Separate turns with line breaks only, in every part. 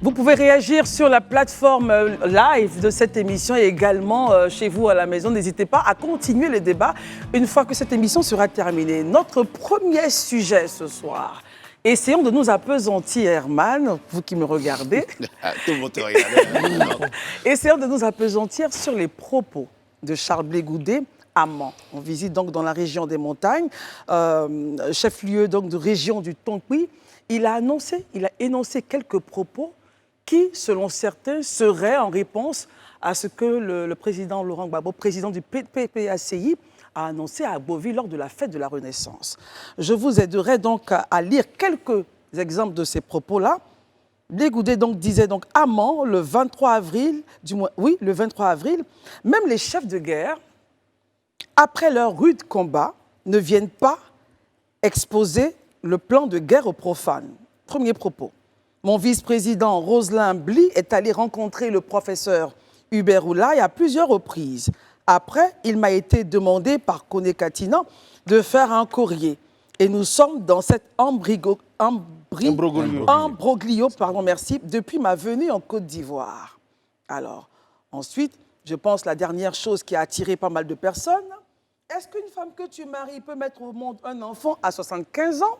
Vous pouvez réagir sur la plateforme live de cette émission et également chez vous à la maison. N'hésitez pas à continuer le débat une fois que cette émission sera terminée. Notre premier sujet ce soir. Essayons de nous appesantir, Herman, vous qui me regardez.
Tout le monde te regarde.
Essayons de nous appesantir sur les propos de Charles Blé Goudé à Mans. On visite donc dans la région des montagnes, chef-lieu donc de région du Tonkoui. Il a énoncé quelques propos qui, selon certains, seraient en réponse à ce que le président Laurent Gbagbo, président du PPACI, a annoncé à Beauville lors de la fête de la Renaissance. Je vous aiderai donc à lire quelques exemples de ces propos-là. Blé Goudé donc disait donc à Mans, le 23 avril, le 23 avril, même les chefs de guerre, après leur rude combat, ne viennent pas exposer le plan de guerre aux profanes. Premier propos. Mon vice-président Roselyn Bly est allé rencontrer le professeur Hubert Oulaye à plusieurs reprises. Après, il m'a été demandé par Koné Katina de faire un courrier. Et nous sommes dans cet imbroglio depuis ma venue en Côte d'Ivoire. Alors, ensuite, je pense la dernière chose qui a attiré pas mal de personnes, est-ce qu'une femme que tu maries peut mettre au monde un enfant à 75 ans?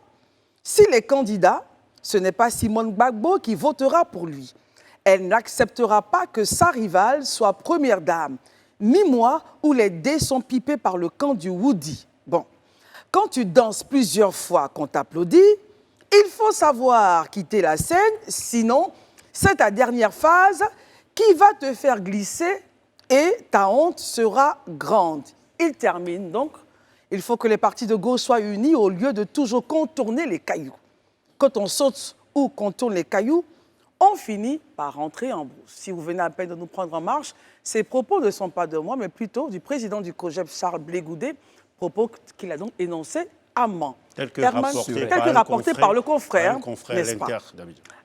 S'il est candidat, ce n'est pas Simone Gbagbo qui votera pour lui. Elle n'acceptera pas que sa rivale soit première dame, ni moi où les dés sont pipés par le camp du Woody. Bon, quand tu danses plusieurs fois qu'on t'applaudit, il faut savoir quitter la scène, sinon c'est ta dernière phase qui va te faire glisser et ta honte sera grande. Il termine donc. Il faut que les partis de gauche soient unis au lieu de toujours contourner les cailloux. Quand on saute ou contourne les cailloux, on finit par rentrer en brousse. Si vous venez à peine de nous prendre en marche, ces propos ne sont pas de moi, mais plutôt du président du COJEP, Charles Blé Goudé, propos qu'il a donc énoncés à Mans.
Quelques
rapportés par le confrère,
n'est-ce pas?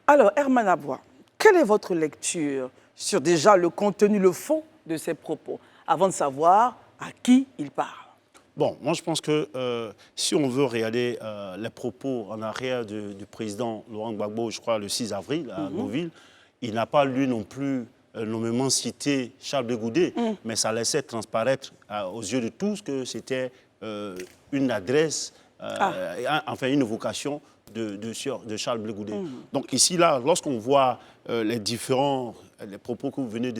Alors, Herman Aboua, quelle est votre lecture sur déjà le contenu, le fond de ces propos, avant de savoir à qui il parle?
Bon, moi je pense que si on veut regarder les propos en arrière du président Laurent Gbagbo, je crois le 6 avril à Beauville, il n'a pas lu non plus nommément cité Charles Blé Goudé, mais ça laissait transparaître aux yeux de tous que c'était une adresse, enfin une vocation de Charles Blé Goudé. Donc ici, là, lorsqu'on voit les propos que vous venez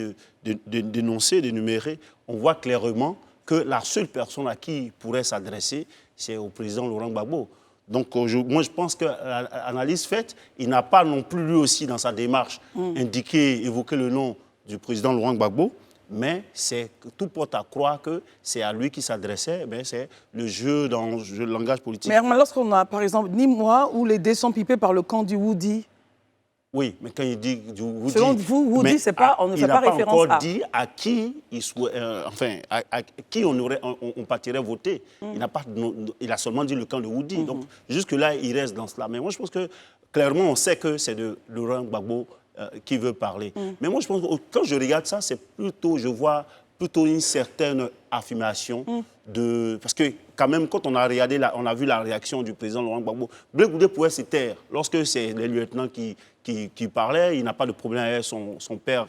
d'énoncer, d'énumérer, on voit clairement que la seule personne à qui il pourrait s'adresser, c'est au président Laurent Gbagbo. Donc moi, je pense que l'analyse faite, il n'a pas non plus, lui aussi, dans sa démarche, évoqué le nom du président Laurent Gbagbo, mais tout porte à croire que c'est à lui qu'il s'adressait, c'est le jeu dans le langage politique.
Mais lorsqu'on a, par exemple, ni moi où les dés sont pipés par le camp du Woody.
Oui, mais quand il dit du Woody...
Selon vous, Woody, on ne fait pas référence à...
Il n'a pas encore dit à qui, à qui on partirait voter. Il a seulement dit le camp de Woody. Donc, jusque-là, il reste dans cela. Mais moi, je pense que, clairement, on sait que c'est de Laurent Gbagbo qui veut parler. Mais moi, je pense que quand je regarde ça, je vois plutôt une certaine affirmation parce que quand même, quand on a regardé, on a vu la réaction du président Laurent Gbagbo, Blé Goudé pouvait se taire. Lorsque c'est les lieutenants qui parlaient, il n'a pas de problème avec son père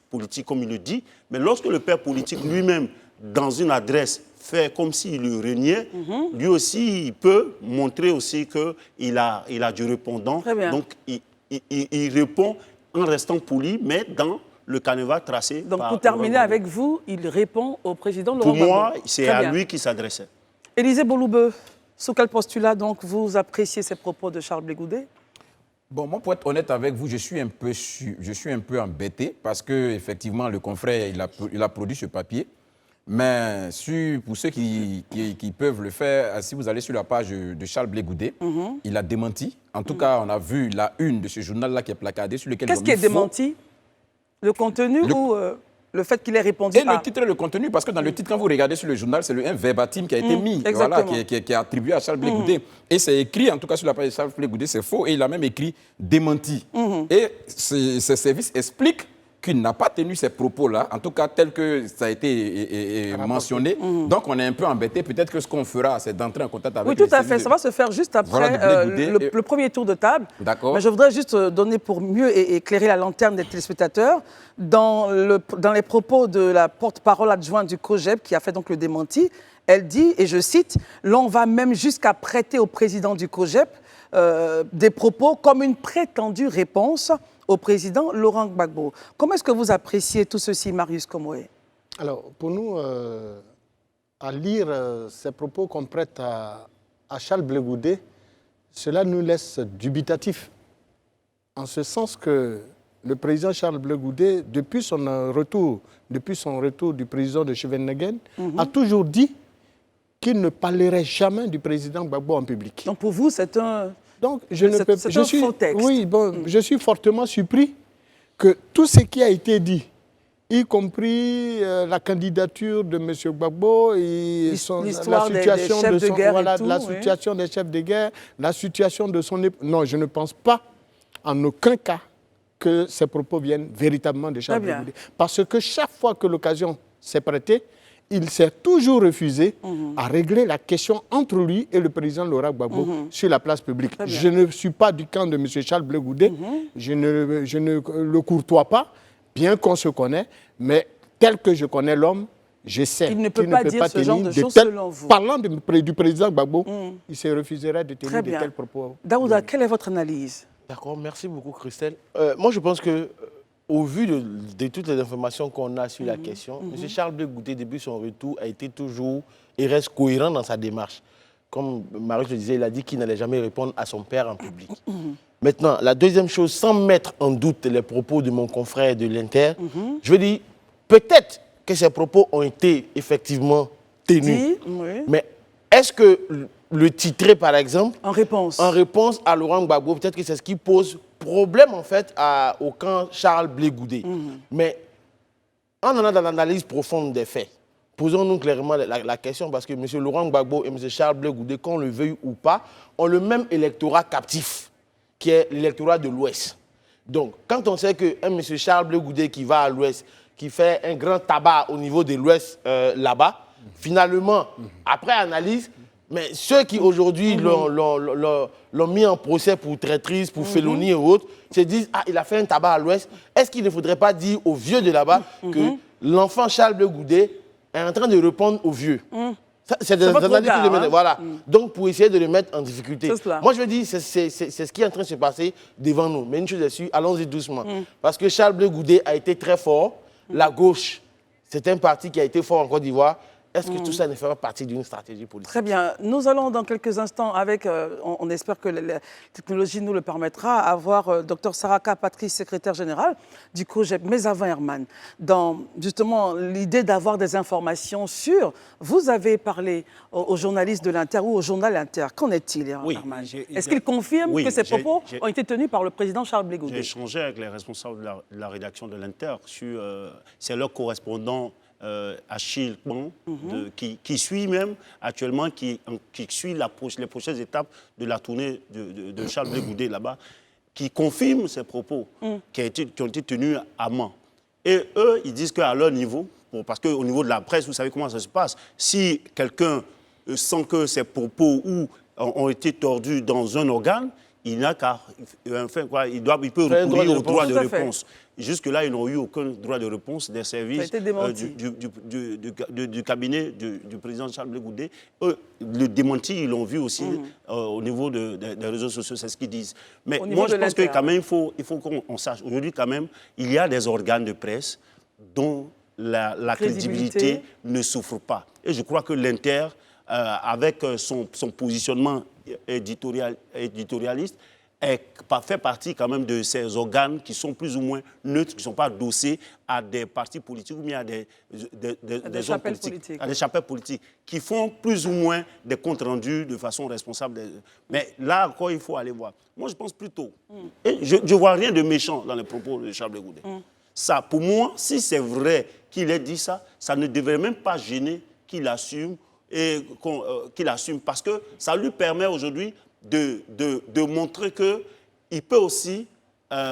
politique, comme il le dit. Mais lorsque le père politique lui-même, dans une adresse, fait comme s'il le régnait, lui aussi, il peut montrer aussi qu'il a du répondant. Donc, il répond en restant poli, mais dans le canevas tracé.
Donc, pour terminer avec vous, il répond au président Laurent Gbagbo.
Pour moi, c'est à lui qu'il s'adressait.
Élisée Boloube, sous quel postulat donc vous appréciez ces propos de Charles Blé Goudé?
Bon, moi, pour être honnête avec vous, je suis un peu embêté parce que effectivement, le confrère, il a produit ce papier. Mais pour ceux qui peuvent le faire, si vous allez sur la page de Charles Blé Goudé, il a démenti. En tout cas, on a vu la une de ce journal-là qui est placardé sur lequel...
Qu'est-ce qui est démenti? Le contenu ou le fait qu'il ait répondu
le titre et le contenu, parce que dans le titre, quand vous regardez sur le journal, c'est un verbatim qui a été mis, voilà, qui est attribué à Charles Blé Goudé. Et c'est écrit, en tout cas sur la page de Charles Blé Goudé, c'est faux, et il a même écrit démenti. Et ces services expliquent qu'il n'a pas tenu ces propos-là, en tout cas tel que ça a été mentionné. Donc on est un peu embêté. Peut-être que ce qu'on fera, c'est d'entrer en contact avec
Oui, tout à fait. Ça va se faire juste après
Voilà,
le premier tour de table.
D'accord.
Mais je voudrais juste donner pour mieux éclairer la lanterne des téléspectateurs. Dans les propos de la porte-parole adjointe du COJEP, qui a fait donc le démenti, elle dit, et je cite, « L'on va même jusqu'à prêter au président du COJEP des propos comme une prétendue réponse au président Laurent Gbagbo. » Comment est-ce que vous appréciez tout ceci, Marius Komoé?
Alors, pour nous, à lire ces propos qu'on prête à Charles Blé Goudé, cela nous laisse dubitatifs. En ce sens que le président Charles Blé Goudé, depuis son retour du président de Scheveningen, a toujours dit qu'il ne parlerait jamais du président Gbagbo en public.
Donc pour vous, c'est un...
Donc, c'est
un faux texte.
Oui, bon, je suis fortement surpris que tout ce qui a été dit, y compris la candidature de M. Gbagbo et
l'histoire des chefs de guerre et tout,
la situation des chefs de guerre, la situation de son époque. Non, je ne pense pas en aucun cas que ces propos viennent véritablement de Charles Blé Goudé. Parce que chaque fois que l'occasion s'est prêtée, il s'est toujours refusé à régler la question entre lui et le président Laurent Gbagbo sur la place publique. Je ne suis pas du camp de M. Charles Blé Goudé, je ne le courtois pas, bien qu'on se connaît, mais tel que je connais l'homme, je sais
qu'il ne peut pas dire ce genre de choses selon vous.
Parlant du président Gbagbo, il se refuserait de tenir de tels propos.
Daouda, quelle est votre analyse?
D'accord, merci beaucoup Christelle. Moi je pense que au vu de toutes les informations qu'on a sur la question, M. Charles Blé Goudé, depuis son retour, a été toujours et reste cohérent dans sa démarche. Comme Marius le disait, il a dit qu'il n'allait jamais répondre à son père en public. Maintenant, la deuxième chose, sans mettre en doute les propos de mon confrère de l'Inter, je veux dire, peut-être que ces propos ont été effectivement tenus. Mais est-ce que le titrer, par exemple, en réponse à Laurent Gbagbo, peut-être que c'est ce qui pose problème, en fait, au camp Charles Blé Goudé. Mais en allant dans l'analyse profonde des faits, posons-nous clairement la question, parce que M. Laurent Gbagbo et M. Charles Blé Goudé, qu'on le veuille ou pas, ont le même électorat captif, qui est l'électorat de l'Ouest. Donc, quand on sait qu'un M. Charles Blé Goudé qui va à l'Ouest, qui fait un grand tabac au niveau de l'Ouest là-bas, finalement, après analyse, mais ceux qui aujourd'hui l'ont mis en procès pour traîtrise, pour félonie et autres, se disent « Ah, il a fait un tabac à l'Ouest ». Est-ce qu'il ne faudrait pas dire aux vieux de là-bas que l'enfant Charles Blé Goudé est en train de répondre aux vieux? C'est des analyses qui le mettent, voilà. Donc, pour essayer de le mettre en difficulté. Moi, je veux dire, c'est ce qui est en train de se passer devant nous. Mais une chose est sûre, allons-y doucement. Parce que Charles Blé Goudé a été très fort. La gauche, c'est un parti qui a été fort en Côte d'Ivoire. Est-ce que tout ça ne fait pas partie d'une stratégie politique?
Très bien. Nous allons dans quelques instants avec, on espère que la technologie nous le permettra, avoir Dr Saraka Patrice, secrétaire général du COJEP, mais avant Herman, dans justement l'idée d'avoir des informations sûres. Vous avez parlé aux journalistes de l'Inter ou au journal Inter. Qu'en est-il, Herman? Est-ce qu'il confirme que ces propos ont été tenus par le président Charles Blé Goudé?
J'ai échangé avec les responsables de la rédaction de l'Inter sur... c'est leur correspondant Achille Kwan, qui suit même actuellement, qui suit les prochaines étapes de la tournée de Charles Blé Goudé là-bas, qui confirme ces propos qui ont été tenus à Mans. Et eux, ils disent qu'à leur niveau, parce qu'au niveau de la presse, vous savez comment ça se passe, si quelqu'un sent que ces propos ont été tordus dans un organe, il n'a qu'à... Enfin, quoi, il peut recourir au droit de réponse. Jusque-là, ils n'ont eu aucun droit de réponse des services du cabinet du président Charles Blé Goudé. Le démenti, ils l'ont vu aussi au niveau des réseaux sociaux, c'est ce qu'ils disent. Mais moi, je pense que quand même, il faut qu'on sache. Aujourd'hui, quand même, il y a des organes de presse dont la crédibilité ne souffre pas. Et je crois que l'Inter, avec son positionnement éditorialiste, fait partie quand même de ces organes qui sont plus ou moins neutres, qui ne sont pas adossés à des partis politiques ou bien à des hommes politiques, à des chapelles politiques, qui font plus ou moins des comptes rendus de façon responsable. Mais là encore, il faut aller voir. Moi, je pense plutôt, et je ne vois rien de méchant dans les propos de Charles Blé Goudé. Ça, pour moi, si c'est vrai qu'il ait dit ça, ça ne devrait même pas gêner qu'il assume, parce que ça lui permet aujourd'hui de montrer qu'il peut aussi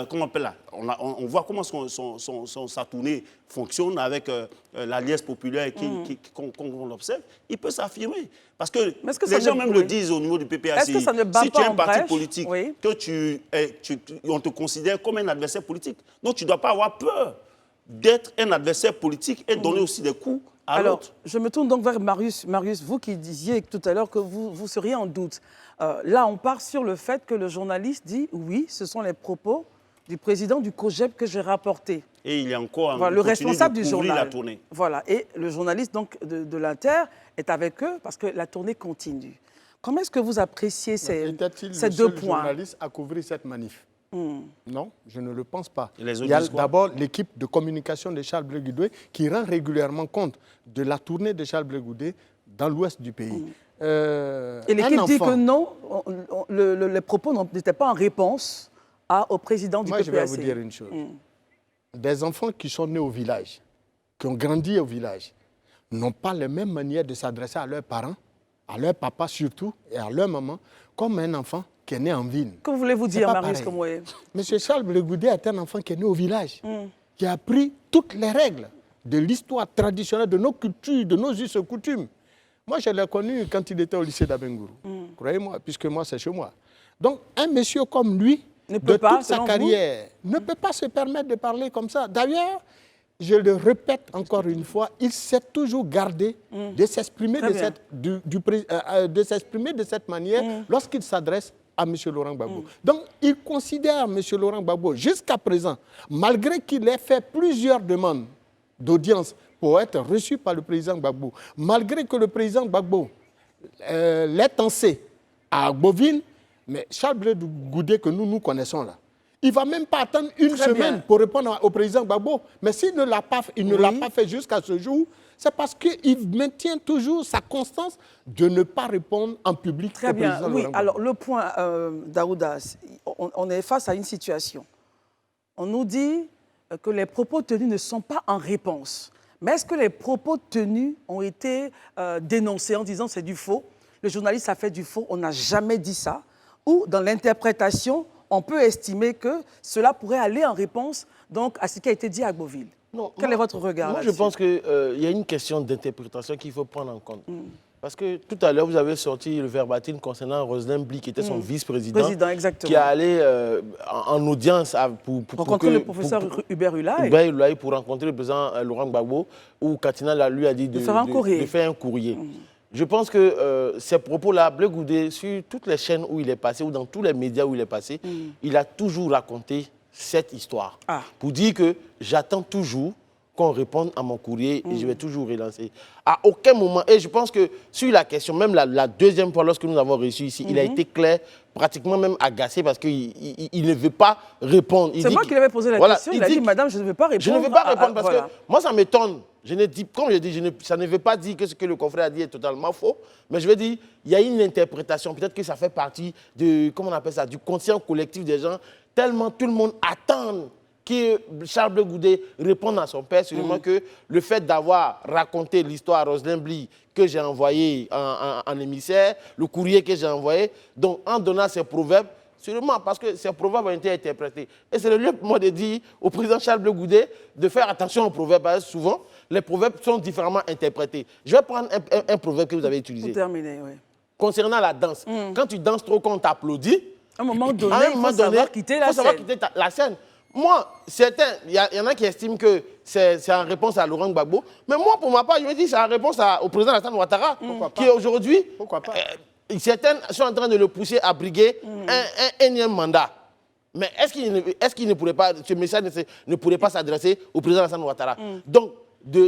comment on appelle là, on voit comment sa tournée fonctionne avec la liesse populaire qu'on observe, il peut s'affirmer. Parce que, les gens même le disent au niveau du PPACI.
Est-ce que ça ne bat
si tu es
pas
un
en
parti
brèche?
politique,
Oui.
que on te considère comme un adversaire politique. Donc tu ne dois pas avoir peur d'être un adversaire politique et donner aussi des coups à l'autre.
Je me tourne donc vers Marius. Marius, vous qui disiez tout à l'heure que vous seriez en doute. Là, on part sur le fait que le journaliste dit « Oui, ce sont les propos du président du COJEP que j'ai rapportés ».
Et il est encore
voilà, le responsable du journal.
la tournée.
Voilà, et le journaliste donc, de l'Inter est avec eux parce que la tournée continue. Comment est-ce que vous appréciez ces 2 points?
Journaliste à couvrir cette manif. Non, je ne le pense pas.
Il
y a d'abord l'équipe de communication de Charles Blé Goudé qui rend régulièrement compte de la tournée de Charles Blé Goudé dans l'ouest du pays.
Et l'équipe dit que non, les propos n'étaient pas en réponse au président du PPACI.
Moi, je vais vous dire une chose. Des enfants qui sont nés au village, qui ont grandi au village, n'ont pas les mêmes manières de s'adresser à leurs parents, à leur papa surtout, et à leur maman, comme un enfant qui est né en ville.
Que voulez-vous dire, Marius Komoué?
Monsieur Charles Blé Goudé est un enfant qui est né au village, qui a appris toutes les règles de l'histoire traditionnelle, de nos cultures, de nos us et coutumes. Moi, je l'ai connu quand il était au lycée d'Abengourou. Croyez-moi, puisque moi, c'est chez moi. Donc, un monsieur comme lui, de toute sa carrière, ne peut pas se permettre de parler comme ça. D'ailleurs, je le répète encore une fois, il s'est toujours gardé de s'exprimer de cette manière lorsqu'il s'adresse à M. Laurent Gbagbo. Donc, il considère M. Laurent Gbagbo, jusqu'à présent, malgré qu'il ait fait plusieurs demandes d'audience pour être reçu par le président Gbagbo, malgré que le président Gbagbo l'ait tensé à Agboville, mais Charles Blé Goudé que nous connaissons là, il ne va même pas attendre une semaine pour répondre au président Gbagbo. Mais s'il ne l'a pas fait jusqu'à ce jour, c'est parce qu'il maintient toujours sa constance de ne pas répondre en public au président Laurent Gbagbo.
Alors le point, Daouda, on est face à une situation. On nous dit que les propos tenus ne sont pas en réponse. Mais est-ce que les propos tenus ont été dénoncés en disant c'est du faux? Le journaliste a fait du faux, on n'a jamais dit ça. Ou dans l'interprétation, on peut estimer que cela pourrait aller en réponse donc, à ce qui a été dit à Agboville. Quel est votre regard
là-dessus? Moi, je pense qu'il y a une question d'interprétation qu'il faut prendre en compte. Parce que tout à l'heure, vous avez sorti le verbatim concernant Roselyne Bly, qui était son vice-président, qui est allé en audience pour
rencontrer le professeur Hubert
Ulaye pour rencontrer le président Laurent Gbagbo, où Katina lui a dit de faire un courrier. Je pense que ces propos-là, Blé Goudé, sur toutes les chaînes où il est passé, ou dans tous les médias où il est passé, il a toujours raconté cette histoire. Pour dire que j'attends toujours qu'on réponde à mon courrier et je vais toujours relancer. À aucun moment, et je pense que sur la question, même la deuxième fois lorsque nous avons reçu ici, il a été clair, pratiquement même agacé parce qu'il ne veut pas répondre.
C'est moi qui lui avais posé la question, il a dit, madame, je ne veux pas répondre.
Je ne veux pas répondre parce que moi, ça m'étonne. Comme je dis, ça ne veut pas dire que ce que le confrère a dit est totalement faux, mais je veux dire, il y a une interprétation, peut-être que ça fait partie de, comment on appelle ça, du conscient collectif des gens, tellement tout le monde attend que Charles Blé Goudé réponde à son père, sûrement que le fait d'avoir raconté l'histoire à Roselyne Bly que j'ai envoyé en émissaire, le courrier que j'ai envoyé, donc en donnant ces proverbes, sûrement parce que ces proverbes ont été interprétés. Et c'est le lieu pour moi de dire au président Charles Blé Goudé de faire attention aux proverbes, parce que souvent, les proverbes sont différemment interprétés. Je vais prendre un proverbe que vous avez utilisé.
Pour terminer, oui.
Concernant la danse, quand tu danses trop, qu'on t'applaudit,
à un moment donné, il faut savoir quitter
la scène. Moi, il y en a qui estiment que c'est en réponse à Laurent Gbagbo. Mais moi, pour ma part, je me dis que c'est en réponse au président Alassane Ouattara, qui aujourd'hui, certains sont en train de le pousser à briguer un énième mandat. Mais est-ce qu'il ne pourrait pas, ce message ne pourrait pas s'adresser au président Alassane Ouattara? Donc,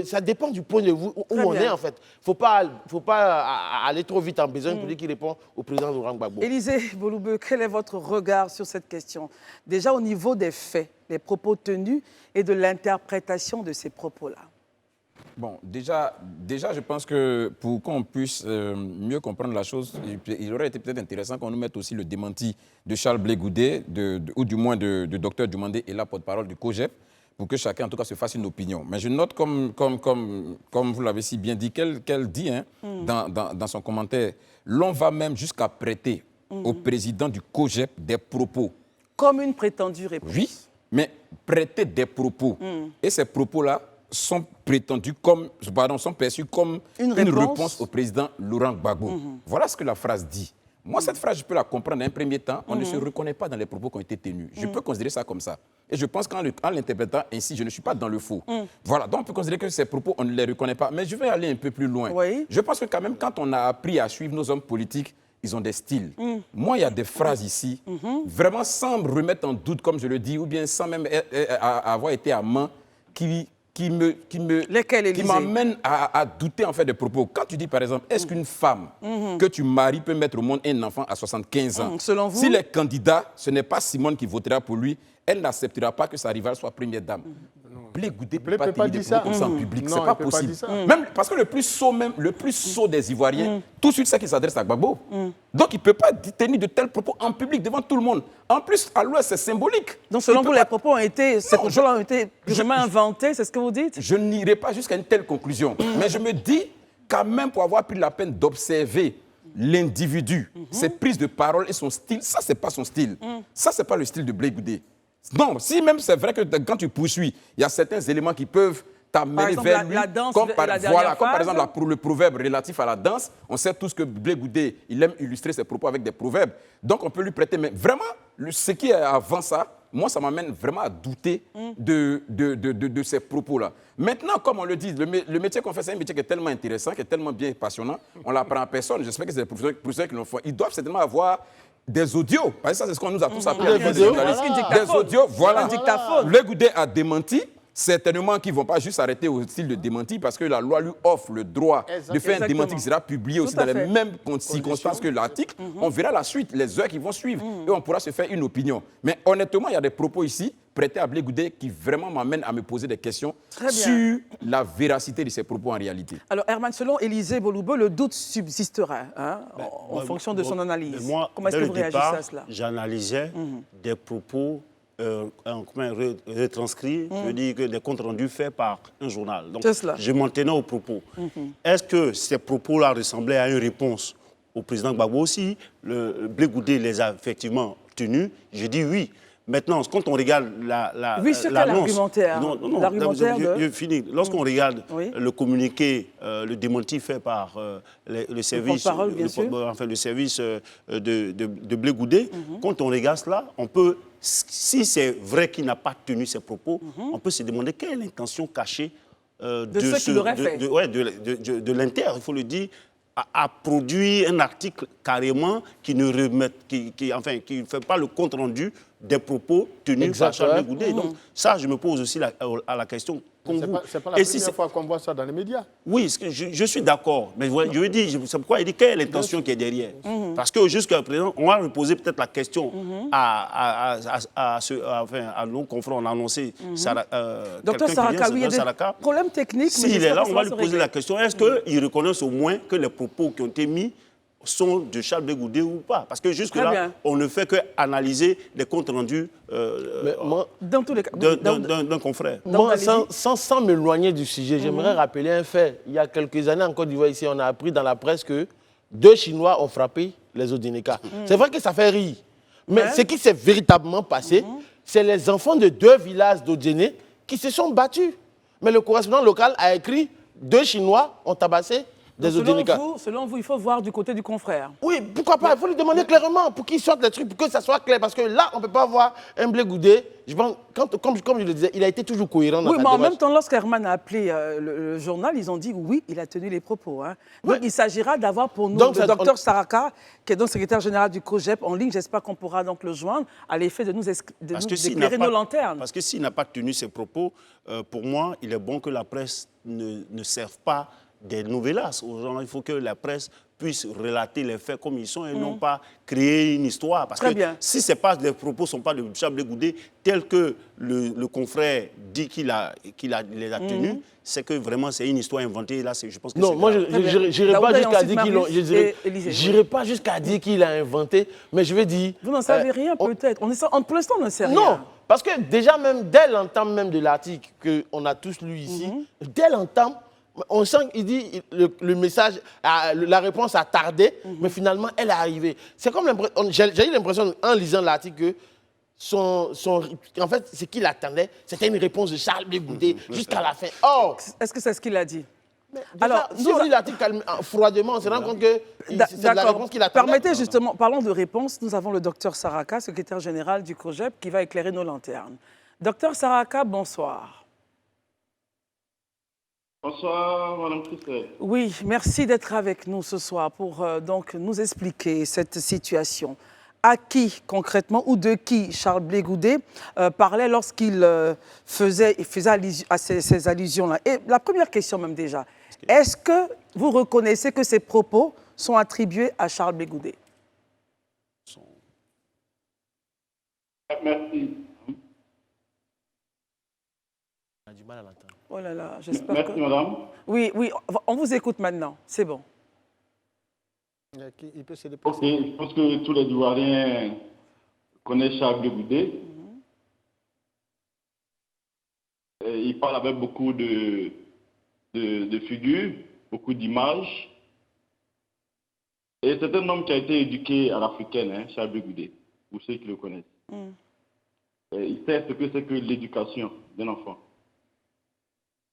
ça dépend du point de vue où on est en fait. Il ne faut pas aller trop vite en besoin pour dire qu'il répond au président Laurent Gbagbo.
Élisée Boloubeu, quel est votre regard sur cette question? Déjà au niveau des faits, les propos tenus et de l'interprétation de ces propos-là.
Bon, déjà, je pense que pour qu'on puisse mieux comprendre la chose, il aurait été peut-être intéressant qu'on nous mette aussi le démenti de Charles Blé Goudé, ou du moins de Dr Dumandé et la porte-parole du COJEP, pour que chacun, en tout cas, se fasse une opinion. Mais je note, comme vous l'avez si bien dit, qu'elle dit dans son commentaire, l'on va même jusqu'à prêter au président du COJEP des propos
comme une prétendue réponse.
Oui, mais prêter des propos. Et ces propos-là sont prétendus comme, sont perçus comme
Une
une
réponse
réponse au président Laurent Gbagbo. Voilà ce que la phrase dit. Moi, cette phrase, je peux la comprendre dans un premier temps. On ne se reconnaît pas dans les propos qui ont été tenus. Je peux considérer ça comme ça. Et je pense qu'en l'interprétant ainsi, je ne suis pas dans le faux. Voilà, donc on peut considérer que ces propos, on ne les reconnaît pas. Mais je vais aller un peu plus loin.
Oui.
Je pense que quand même, quand on a appris à suivre nos hommes politiques, ils ont des styles. Moi, il y a des phrases ici, vraiment sans me remettre en doute, comme je le dis, ou bien sans même avoir été amant, qui
Lesquels, Élisée?
m'amène à douter en fait des propos. Quand tu dis par exemple, est-ce qu'une femme que tu maries peut mettre au monde un enfant à 75 ans?
Selon vous?
S'il est candidat, ce n'est pas Simone qui votera pour lui, elle n'acceptera pas que sa rivale soit première dame. Blé Goudé ne peut pas tenir des propos comme ça en public,
Non,
c'est pas
il peut pas
possible.
dire ça.
Même parce que le plus sot des Ivoiriens, tout de suite c'est qu'il s'adresse à Gbagbo. Donc il ne peut pas tenir de tels propos en public devant tout le monde. En plus, à l'Ouest, c'est symbolique.
Donc, selon
Il
vous,
peut
les
pas-
propos ont été purement inventés, c'est ce que vous dites?
Je n'irai pas jusqu'à une telle conclusion. Mais je me dis, quand même, pour avoir pris la peine d'observer l'individu, ses prises de parole et son style, ça, c'est pas son style. Ça, c'est pas le style de Blé Goudé. Non, si même c'est vrai que quand tu poursuis, il y a certains éléments qui peuvent
Par
t'amener
exemple,
vers
la
lui.
danse
comme
et
par,
la dernière
voilà, comme par
phase.
exemple le proverbe relatif à la danse. On sait tous que Blé Goudé, il aime illustrer ses propos avec des proverbes. Donc on peut lui prêter. Mais vraiment, ce qui est avant ça, moi, ça m'amène vraiment à douter de ces propos-là. Maintenant, comme on le dit, le métier qu'on fait, c'est un métier qui est tellement intéressant, qui est tellement bien passionnant. On l'apprend à personne. J'espère que c'est les professeurs qui l'ont fait. Ils doivent certainement avoir des audios. Parce que ça, c'est ce qu'on nous a tous appris. à l'école des
vidéos.
journalistes.
Voilà.
Des audios, voilà.
Un dictaphone.
Blé Goudé a démenti. Certainement qu'ils ne vont pas juste s'arrêter au style de démenti parce que la loi lui offre le droit de faire un
Exactement.
démenti qui sera publié aussi
Tout à
dans les
fait.
mêmes circonstances que l'article. On verra la suite, les heures qui vont suivre et on pourra se faire une opinion. Mais honnêtement, il y a des propos ici prêtés à Blé Goudé qui vraiment m'amènent à me poser des questions
Très bien.
sur la véracité de ces propos en réalité.
Alors, Herman, selon Élisée Bolubo, le doute subsistera en
Moi,
fonction de son analyse.
Moi,
Comment est-ce
dès
que vous
le
réagissez
départ,
à cela?
j'analysais des propos retranscrits, je veux dire que des comptes rendus faits par un journal. Donc,
C'est cela.
je m'en tenais aux propos. Est-ce que ces propos-là ressemblaient à une réponse au président Gbagbo aussi? Le Blé Goudé les a effectivement tenus. Je dis oui. Maintenant, quand on regarde
Oui, sur quel
l'annonce...
argumentaire?
Non,
L'argumentaire
je finis. Lorsqu'on regarde
Oui.
le communiqué, le démenti fait par le service,
porte-parole, bien sûr.
enfin, le service de Blé Goudé, quand on regarde cela, on peut, si c'est vrai qu'il n'a pas tenu ses propos, on peut se demander quelle est l'intention cachée
De ceux qui l'auraient fait.
de l'Inter, il faut le dire, a produit un article carrément qui ne qui fait pas le compte rendu des propos tenus
Exact,
par Charles
ouais.
Blé Goudé. Donc ça, je me pose aussi la question.
C'est pas la
Et si
première fois qu'on voit ça dans les médias.
oui, je suis d'accord. Mais je veux dire, c'est pourquoi il dit quelle est l'intention qui est derrière. Parce que jusqu'à présent, on va reposer peut-être la question à nos confrères. On a annoncé
Docteur Saraka, oui, il y a des
Saraka.
problèmes techniques. mais
S'il est
j'espère
là,
que
on
ça
va
se
lui poser
régler.
la question, est-ce qu'ils reconnaissent au moins que les propos qui ont été mis sont de Charles Blé Goudé ou pas? Parce que
Très
jusque-là,
bien.
on ne fait qu'analyser les comptes rendus
Mais moi,
Dans tous les cas.
d'un confrère.
moi,
allez-y.
sans m'éloigner du sujet, j'aimerais rappeler un fait. Il y a quelques années en Côte d'Ivoire, ici, on a appris dans la presse que 2 Chinois ont frappé les Odineka. C'est vrai que ça fait rire. Mais ce qui s'est véritablement passé, c'est les enfants de 2 villages d'Odjéné qui se sont battus. Mais le correspondant local a écrit 2 Chinois ont tabassé des Odineka.
Selon vous, il faut voir du côté du confrère.
Oui, pourquoi pas? Il faut lui demander clairement pour qu'il sorte les trucs, pour que ça soit clair. Parce que là, on ne peut pas voir un Blé Goudé. Je pense, comme je le disais, il a été toujours cohérent dans
Oui,
sa
mais en
démarche.
même temps, lorsqu'Herman a appelé le journal, ils ont dit oui, il a tenu les propos. Donc, il s'agira d'avoir pour nous
Donc,
le
ça-
docteur Saraka, qui est donc secrétaire général du COGEP, en ligne. J'espère qu'on pourra donc le joindre à l'effet de nous éclairer nos lanternes.
Parce que s'il n'a pas tenu ses propos, pour moi, il est bon que la presse ne serve pas des novellas aux gens. Il faut que la presse puisse relater les faits comme ils sont et non pas créer une histoire. Parce
Très
que
bien.
si les propos ne sont pas de Charles Blé Goudé, tels que le confrère dit qu'il les a tenus, c'est que vraiment c'est une histoire inventée. Et là, je pense que
Non,
c'est
moi,
grave.
je n'irai
Daouda
pas
et
jusqu'à
ensuite
dire qu'ils l'ont.
Marius et Élisée.
J'irai pas jusqu'à dire qu'il a inventé, mais je vais dire.
Vous n'en savez rien, peut-être. Pour l'instant, on ne sait rien.
Non, parce que déjà, même dès l'entame même de l'article qu'on a tous lu ici, dès l'entame, on sent qu'il dit le message, la réponse a tardé, mais finalement, elle est arrivée. C'est comme l'impression, j'ai eu l'impression en lisant l'article que en fait, ce qu'il attendait, c'était une réponse de Charles Blé Goudé jusqu'à la fin. Or,
Est-ce que c'est ce qu'il a dit?
déjà,
Alors,
si on lit l'article froidement, on se rend compte que c'est la réponse qu'il attendait.
Permettez justement, parlons de réponse. Nous avons le docteur Saraka, secrétaire général du COJEP, qui va éclairer nos lanternes. Docteur Saraka, bonsoir.
Bonsoir, Madame Christelle.
Oui, merci d'être avec nous ce soir pour donc nous expliquer cette situation. À qui concrètement ou de qui Charles Blé Goudé parlait lorsqu'il faisait à ces allusions-là? Et la première question même déjà, est-ce que vous reconnaissez que ces propos sont attribués à Charles Blé Goudé?
Merci.
On a du mal à l'entendre.
Oh là là, j'espère
Merci,
que...
madame.
Oui, oui, on vous écoute maintenant, c'est bon.
Il peut se
Ok,
déplacer.
je pense que tous les Ivoiriens connaissent Charles Blé Goudé. Il parle avec beaucoup de figures, beaucoup d'images. Et c'est un homme qui a été éduqué à l'africaine, hein, Charles Blé Goudé, pour ceux qui le connaissent. Il sait ce que c'est que l'éducation d'un enfant.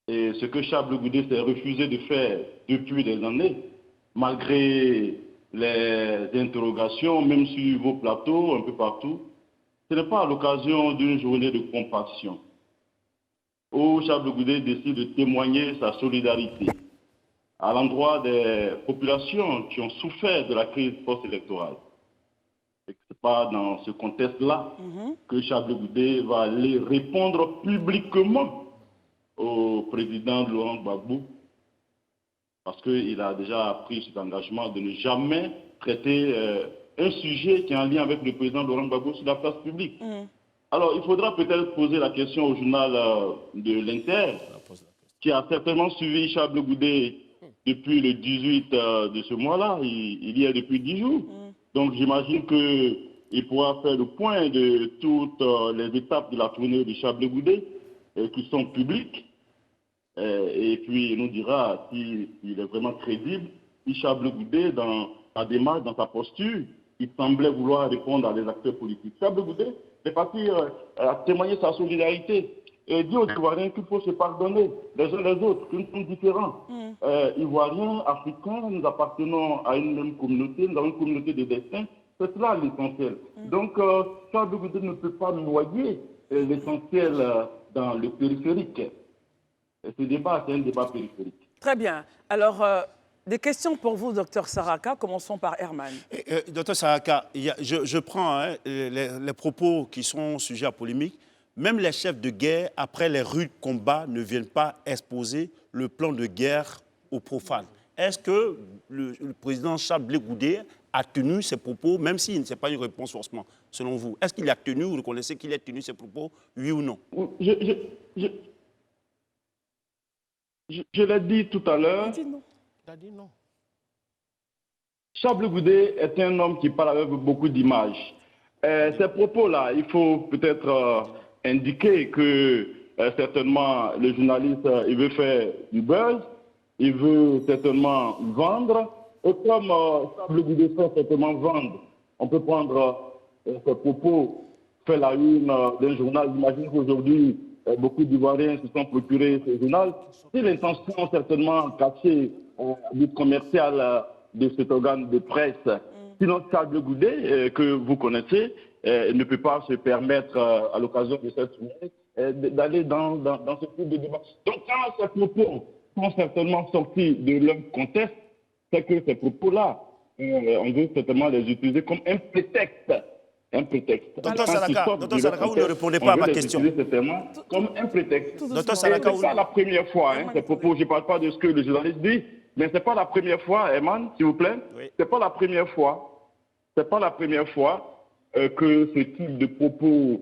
Et ce que Charles Blé Goudé s'est refusé de faire depuis des années, malgré les interrogations, même sur vos plateaux, un peu partout, ce n'est pas à l'occasion d'une journée de compassion où Charles Blé Goudé décide de témoigner sa solidarité à l'endroit des populations qui ont souffert de la crise post-électorale. Ce n'est pas dans ce contexte-là que Charles Blé Goudé va aller répondre publiquement au président Laurent Gbagbo, parce qu'il a déjà pris cet engagement de ne jamais traiter un sujet qui est en lien avec le président Laurent Gbagbo sur la place publique. Alors, il faudra peut-être poser la question au journal de l'Inter, qui a certainement suivi Charles Blé Goudé depuis le 18 de ce mois-là. Il y est depuis 10 jours. Donc, j'imagine qu'il pourra faire le point de toutes les étapes de la tournée de Charles Blé Goudé, qui sont publiques. Et puis, il nous dira s'il est vraiment crédible. Si Charles Blé Goudé, dans sa démarche, dans sa posture, il semblait vouloir répondre à des acteurs politiques. Charles Blé Goudé est parti à témoigner sa solidarité et dit aux Ivoiriens qu'il faut se pardonner les uns les autres, que nous sommes différents. Ivoiriens, Africains, nous appartenons à une même communauté, nous avons une communauté de destin. C'est cela l'essentiel. Donc, Charles Blé Goudé ne peut pas noyer l'essentiel dans le périphérique. Et ce débat, c'est un débat périphérique.
Très bien. Alors, des questions pour vous, docteur Saraka. Commençons par Herman.
Docteur Saraka, je prends les propos qui sont sujets à polémique. Même les chefs de guerre, après les rudes combats, ne viennent pas exposer le plan de guerre aux profanes. Est-ce que le président Charles Blé Goudé a tenu ses propos, même s'il ne sait pas une réponse forcément, selon vous? Est-ce qu'il a tenu, vous reconnaissez qu'il a tenu ses propos, oui ou non?
Je l'ai dit tout à l'heure.
Il a dit non.
Charles Blé Goudé est un homme qui parle avec beaucoup d'images. Ces propos-là, il faut peut-être indiquer que certainement le journaliste, il veut faire du buzz, il veut certainement vendre. Et comme Charles Blé Goudé fait certainement vendre, on peut prendre ces propos, faire la une d'un journal. J'imagine qu'aujourd'hui, beaucoup d'Ivoiriens se sont procurés ce journal. C'est l'intention certainement cachée du commercial de cet organe de presse. Sinon, Charles Blé Goudé, que vous connaissez, ne peut pas se permettre, à l'occasion de cette journée, d'aller dans ce type de débat. Donc, quand ces propos sont certainement sortis de leur contexte, c'est que ces propos-là, on veut certainement les utiliser comme un prétexte. Un prétexte.
Docteur Saraka, vous ne répondez pas à ma question.
Comme un prétexte.
Docteur Saraka,
ce n'est pas la première fois, ces propos. Je ne parle pas de ce que le journaliste dit, mais ce n'est pas la première fois, Herman, s'il vous plaît.
Oui.
Ce n'est pas la première fois. C'est pas la première fois que ce type de propos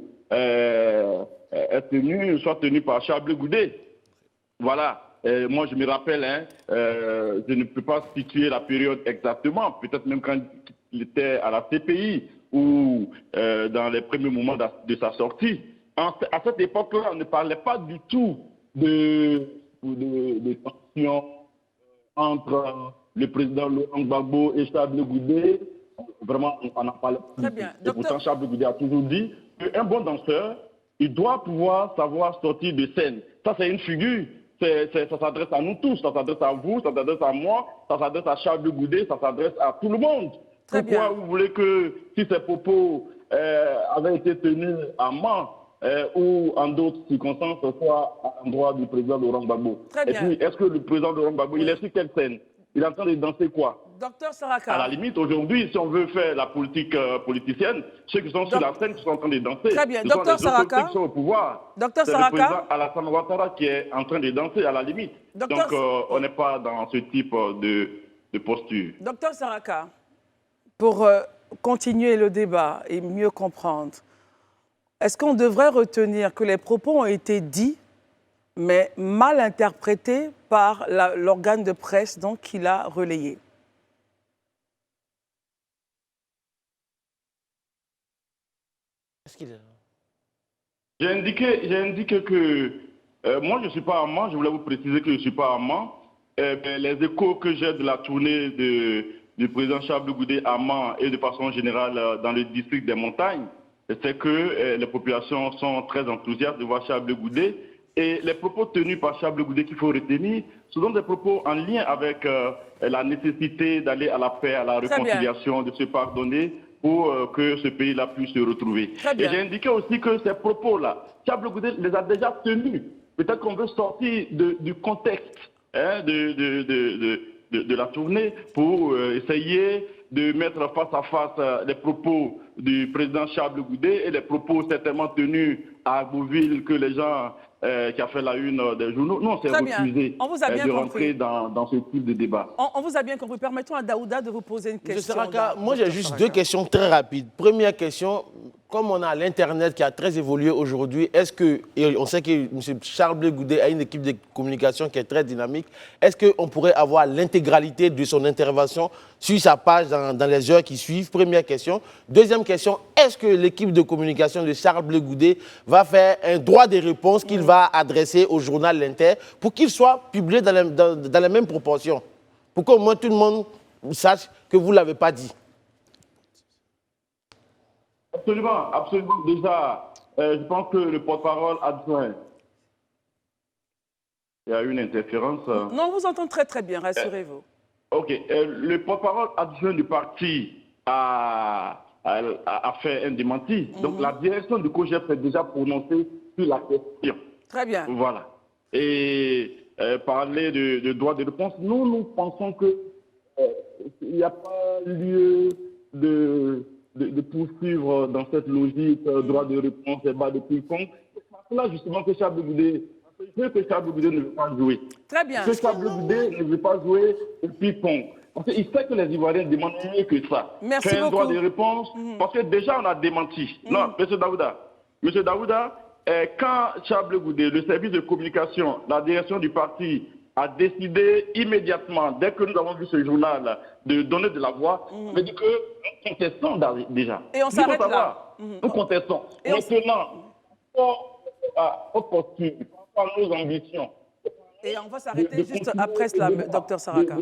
soit tenu par Charles Blé Goudé. Voilà. Moi, je me rappelle, je ne peux pas situer la période exactement, peut-être même quand il était à la CPI ou dans les premiers moments de sa sortie. À cette époque-là, on ne parlait pas du tout de tensions entre le président Laurent Gbagbo et Charles Blé Goudé. Vraiment, on en parlait.
Très bien.
Et pourtant, Charles Blé Goudé a toujours dit qu'un bon danseur, il doit pouvoir savoir sortir de scène. Ça, c'est une figure. Ça s'adresse à nous tous. Ça s'adresse à vous, ça s'adresse à moi, ça s'adresse à Charles Goudet, ça s'adresse à tout le monde.
Très
Pourquoi
bien.
vous voulez que, si ces propos avaient été tenus à Mans ou en d'autres circonstances, ce soit à l'endroit du président Laurent Gbagbo?
Très
Et
bien.
puis, est-ce que le président Laurent Gbagbo, il est sur quelle scène? Il est en train de danser quoi?
Docteur
À
Saraka.
la limite, aujourd'hui, si on veut faire la politique politicienne, ceux qui sont sur la scène, qui sont en train de danser,
Très bien.
ce sont
Docteur
les autorités
Saraka.
qui sont au pouvoir.
Docteur
C'est le
Saraka.
président Alassane Ouattara qui est en train de danser, à la limite.
Docteur-
Donc, on n'est pas dans ce type de posture.
Docteur Saraka, pour continuer le débat et mieux comprendre, est-ce qu'on devrait retenir que les propos ont été dits, mais mal interprétés par l'organe de presse donc, qui l'a relayé?
Est-ce qu'il est là?
J'ai indiqué que moi, je ne suis pas à Mans. Je voulais vous préciser que je ne suis pas à Mans. Les échos que j'ai de la tournée du président Charles Goudet à Mans et de façon générale dans le district des montagnes, c'est que les populations sont très enthousiastes de voir Charles Goudet. Et les propos tenus par Charles Goudet qu'il faut retenir, ce sont des propos en lien avec la nécessité d'aller à la paix, à la
Très bien.
réconciliation, de se pardonner pour que ce pays-là puisse se retrouver.
Très bien.
Et j'ai indiqué aussi que ces propos-là, Charles Goudet les a déjà tenus. Peut-être qu'on veut sortir du contexte hein, de la tournée pour essayer de mettre face à face les propos du président Charles Goudet et les propos certainement tenus à Beauville que les gens qui a fait la une des journaux. Non, c'est
Très bien.
refusé
On vous a bien
de
compris.
rentrer dans ce type de débat.
On vous a bien compris. Permettons à Daouda de vous poser une
Monsieur
question.
Saraka, moi j'ai
Docteur
juste
Saraka.
deux questions très rapides. Première question, comme on a l'Internet qui a très évolué aujourd'hui, est-ce que, et on sait que M. Charles Blé Goudet a une équipe de communication qui est très dynamique, est-ce qu'on pourrait avoir l'intégralité de son intervention sur sa page dans les heures qui suivent? Première question. Deuxième question, est-ce que l'équipe de communication de Charles Blé Goudet va faire un droit de réponse qu'il va adresser au journal L'Inter pour qu'il soit publié dans les mêmes proportions? Pour qu'au moins tout le monde sache que vous ne l'avez pas dit.
Absolument, absolument. Déjà, je pense que le porte-parole adjoint, il y a une interférence.
Non, on vous entend très très bien, rassurez-vous.
Ok, le porte-parole adjoint du parti a fait un démenti. Donc la direction du COJEP s'est déjà prononcée sur la question.
Très bien.
Voilà. Et parler de droit de réponse, nous pensons que il n'y a pas lieu de poursuivre dans cette logique droit de réponse et bas de ping-pong. C'est là justement que Charles Goudet, ne veut pas jouer.
Très bien.
Que Charles Goudet ne veut pas jouer au ping-pong. Parce qu'il sait que les Ivoiriens demandent mieux que ça.
Merci
Faire un
beaucoup.
droit de réponse, parce que déjà on a démenti. Non, M. Daouda, quand Charles Goudet, le service de communication, la direction du parti, a décidé immédiatement, dès que nous avons vu ce journal, de donner de la voix, on dit que nous contestons déjà.
Et on
Il faut
s'arrête
savoir,
là.
nous contestons.
Et on-
Maintenant, au posture, par nos ambitions,
Et on va s'arrêter juste après cela, docteur Saraka.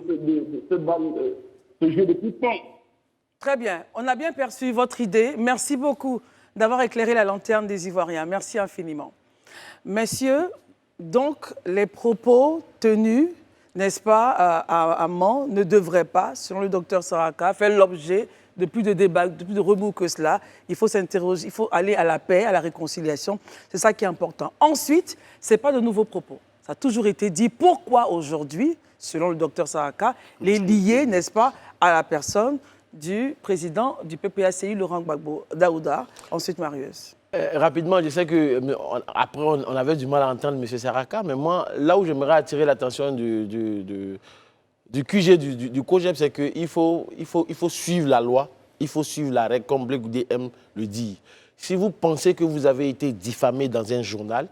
Ce jeu de ping-pong.
Très bien. On a bien perçu votre idée. Merci beaucoup d'avoir éclairé la lanterne des Ivoiriens. Merci infiniment. Messieurs, donc les propos tenus, n'est-ce pas, à Mans ne devraient pas, selon le docteur Saraka, faire l'objet de plus de débats, de plus de remous que cela. Il faut s'interroger, il faut aller à la paix, à la réconciliation. C'est ça qui est important. Ensuite, ce n'est pas de nouveaux propos. Ça a toujours été dit. Pourquoi aujourd'hui, selon le docteur Saraka, les lier, n'est-ce pas, à la personne du président du PPACI, Laurent Gbagbo, Daouda, ensuite Marius.
Rapidement, je sais que après on avait du mal à entendre M. Saraka, mais moi, là où j'aimerais attirer l'attention du QG, du COJEP, c'est qu'il faut suivre la loi, il faut suivre la règle, comme Blé Goudet aime le dire. Si vous pensez que vous avez été diffamé dans un journal,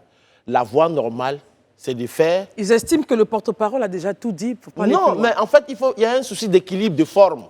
la voie normale, c'est de faire...
Ils estiment que le porte-parole a déjà tout dit. Faut pas aller
Non,
plus loin.
mais en fait, il y a un souci d'équilibre de forme.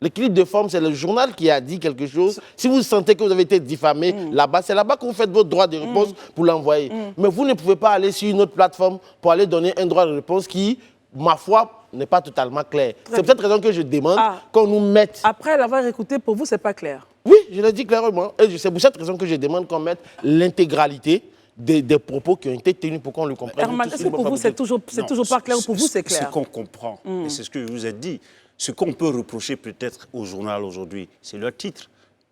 L'équilibre de forme, c'est le journal qui a dit quelque chose. Si vous sentez que vous avez été diffamé là-bas, c'est là-bas que vous faites votre droit de réponse pour l'envoyer. Mais vous ne pouvez pas aller sur une autre plateforme pour aller donner un droit de réponse qui, ma foi, n'est pas totalement clair. C'est pour cette raison que je demande qu'on nous mette...
Après l'avoir écouté, pour vous, c'est pas clair.
Oui, je l'ai dit clairement. Et c'est pour cette raison que je demande qu'on mette l'intégralité des propos qui ont été tenus pour qu'on le comprenne.
Herman, est-ce que pour vous, c'est toujours pas clair ou pour vous, c'est clair?
Ce qu'on comprend, et c'est ce que je vous ai dit, ce qu'on peut reprocher peut-être au journal aujourd'hui, c'est leur titre.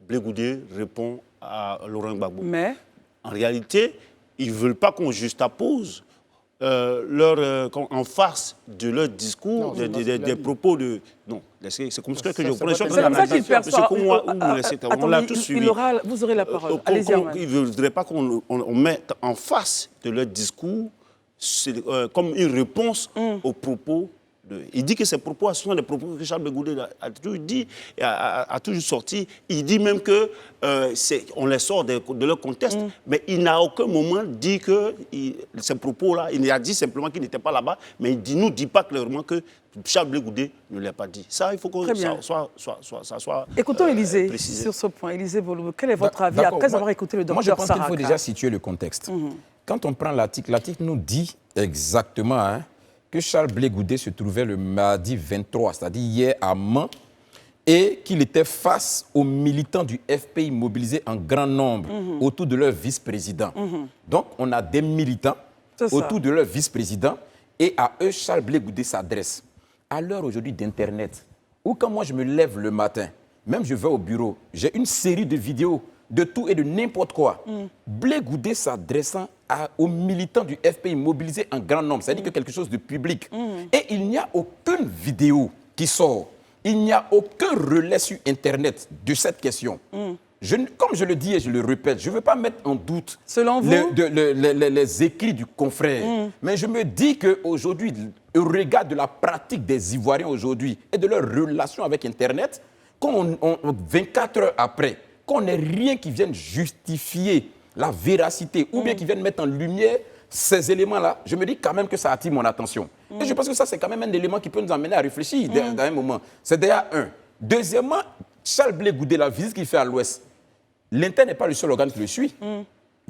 Blé Goudé répond à Laurent Gbagbo.
Mais
en réalité, ils ne veulent pas qu'on justapose en face de leur discours, des propos de... Non, c'est comme ça que je prends.
C'est comme ça qu'ils perçoivent.
On l'a tous suivi.
Vous aurez la parole. Allez-y, Herman.
Ils ne voudraient pas qu'on mette en face de leur discours comme une réponse aux propos. Il dit que ces propos sont des propos que Charles Blé Goudé a toujours dit, a toujours sorti. Il dit même que on les sort de leur contexte, mais il n'a à aucun moment dit que ces propos-là, il a dit simplement qu'il n'était pas là-bas, mais il ne nous dit pas clairement que Charles Blé Goudé ne l'a pas dit. Ça, il faut que ça soit
Écoutons Élisée
précisé.
sur ce point. Élisée Bolobo, quel est votre avis après avoir écouté le docteur
Moi, je pense qu'il
Saraka?
faut déjà situer le contexte. Quand on prend l'article nous dit exactement que Charles Blé Goudé se trouvait le mardi 23, c'est-à-dire hier à Mans, et qu'il était face aux militants du FPI mobilisés en grand nombre autour de leur vice-président. Donc, on a des militants autour de leur vice-président, et à eux, Charles Blé Goudé s'adresse. À l'heure aujourd'hui d'Internet, ou quand moi je me lève le matin, même je vais au bureau, j'ai une série de vidéos de tout et de n'importe quoi. Blé Goudé s'adressant aux militants du FPI mobilisés en grand nombre, c'est-à-dire que quelque chose de public. Et il n'y a aucune vidéo qui sort. Il n'y a aucun relais sur Internet de cette question. Comme je le dis et je le répète, je ne veux pas mettre en doute
Selon vous
les écrits du confrère. Mais je me dis qu'aujourd'hui, au regard de la pratique des Ivoiriens aujourd'hui et de leur relation avec Internet, 24 heures après, qu'on n'ait rien qui vienne justifier la véracité ou bien qui vienne mettre en lumière ces éléments-là, je me dis quand même que ça attire mon attention. Et je pense que ça, c'est quand même un élément qui peut nous amener à réfléchir dans un moment. C'est déjà un. Deuxièmement, Charles Blé Goudé, la visite qu'il fait à l'Ouest, l'Inter n'est pas le seul organe qui le suit.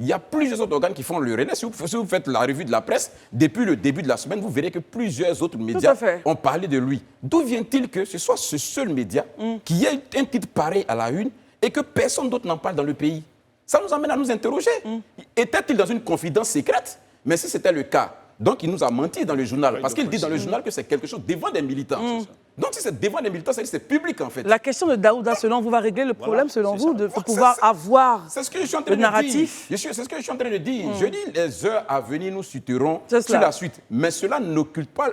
Il y a plusieurs autres organes qui font le relais. Si vous faites la revue de la presse, depuis le début de la semaine, vous verrez que plusieurs autres médias ont parlé de lui. D'où vient-il que ce soit ce seul média qui ait un titre pareil à la une et que personne d'autre n'en parle dans le pays? Ça nous amène à nous interroger. Était-il dans une confidence secrète? Mais si c'était le cas, donc il nous a menti dans le journal. Parce qu'il dit dans le journal que c'est quelque chose devant des militants. Donc si c'est devant des militants, c'est public en fait.
La question de Daouda, selon vous, va régler le problème, selon vous, de pouvoir avoir le narratif?
C'est ce que je suis en train de dire. Je dis, les heures à venir nous citeront sur la suite. Mais cela n'occulte pas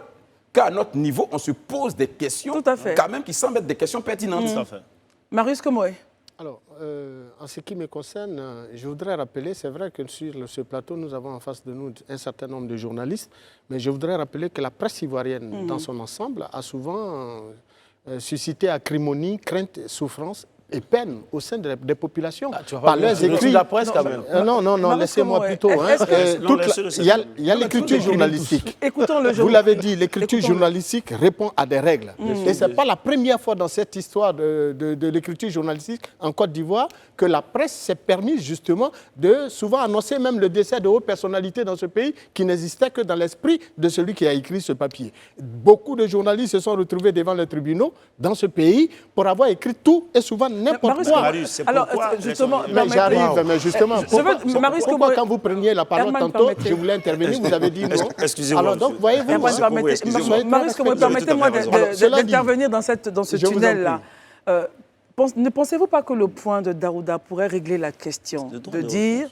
qu'à notre niveau, on se pose des questions quand même qui semblent être des questions pertinentes.
Marius Komoé.
Alors, en ce qui me concerne, je voudrais rappeler, c'est vrai que sur ce plateau, nous avons en face de nous un certain nombre de journalistes, mais je voudrais rappeler que la presse ivoirienne, dans son ensemble, a souvent suscité acrimonie, crainte, souffrance et peine au sein des populations. Par leurs écrits.
La presse, quand même.
Non, laissez-moi plutôt. Il y a l'écriture journalistique.
Écoutons le
Vous l'avez dit, l'écriture journalistique répond à des règles. Et ce n'est pas la première fois dans cette histoire de l'écriture journalistique en Côte d'Ivoire que la presse s'est permise justement de souvent annoncer même le décès de hautes personnalités dans ce pays qui n'existait que dans l'esprit de celui qui a écrit ce papier. Beaucoup de journalistes se sont retrouvés devant les tribunaux dans ce pays pour avoir écrit tout et souvent n'importe quoi.
Alors, justement,
mais j'arrive, mais justement, pourquoi quand vous preniez la parole tantôt, je voulais intervenir, vous avez dit non.
Excusez-moi.
Alors donc, voyez-vous...
Marius, permettez-moi d'intervenir dans ce tunnel-là. Ne pensez-vous pas que le point de Daouda pourrait régler la question de dire,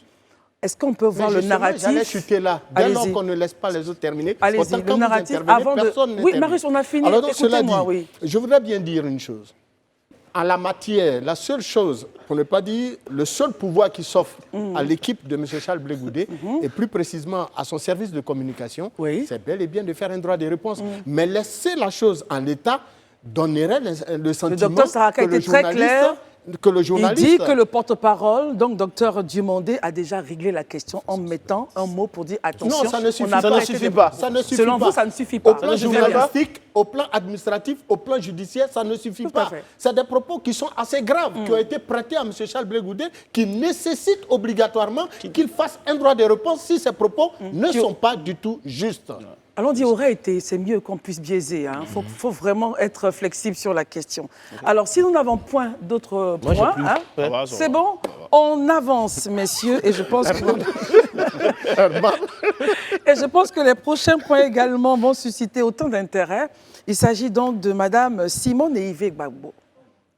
est-ce qu'on peut voir le narratif?
J'allais chuter là, dès lors qu'on ne laisse pas les autres terminer.
Allez-y, le narratif avant de... Oui, Marius, on a fini.
Alors donc, cela dit,
oui.
je voudrais bien dire une chose. En la matière, la seule chose, pour ne pas dire le seul pouvoir qui s'offre à l'équipe de M. Charles Blé Goudé, et plus précisément à son service de communication, c'est bel et bien de faire un droit de réponse. Mais laisser la chose en l'état donnerait le sentiment que le journaliste...
Il dit que le porte-parole, donc Dr Dumondé, a déjà réglé la question en mettant un mot pour dire attention.
Non, ça ne suffit pas.
Selon vous, ça ne suffit pas.
Au plan journalistique, au plan administratif, au plan judiciaire, ça ne suffit
Tout à
pas.
fait.
C'est des propos qui sont assez graves, qui ont été prêtés à M. Charles Blé Goudé, qui nécessitent obligatoirement qu'il fasse un droit de réponse si ces propos ne sont pas du tout justes.
Alors on dit aurait été, c'est mieux qu'on puisse biaiser. Il faut vraiment être flexible sur la question. Alors si nous n'avons point d'autres
Moi, j'ai
points,
plus.
hein,
Ça va,
c'est bon. On avance, messieurs, et je pense que les prochains points également vont susciter autant d'intérêt. Il s'agit donc de Madame Simone Yves Gbagbo,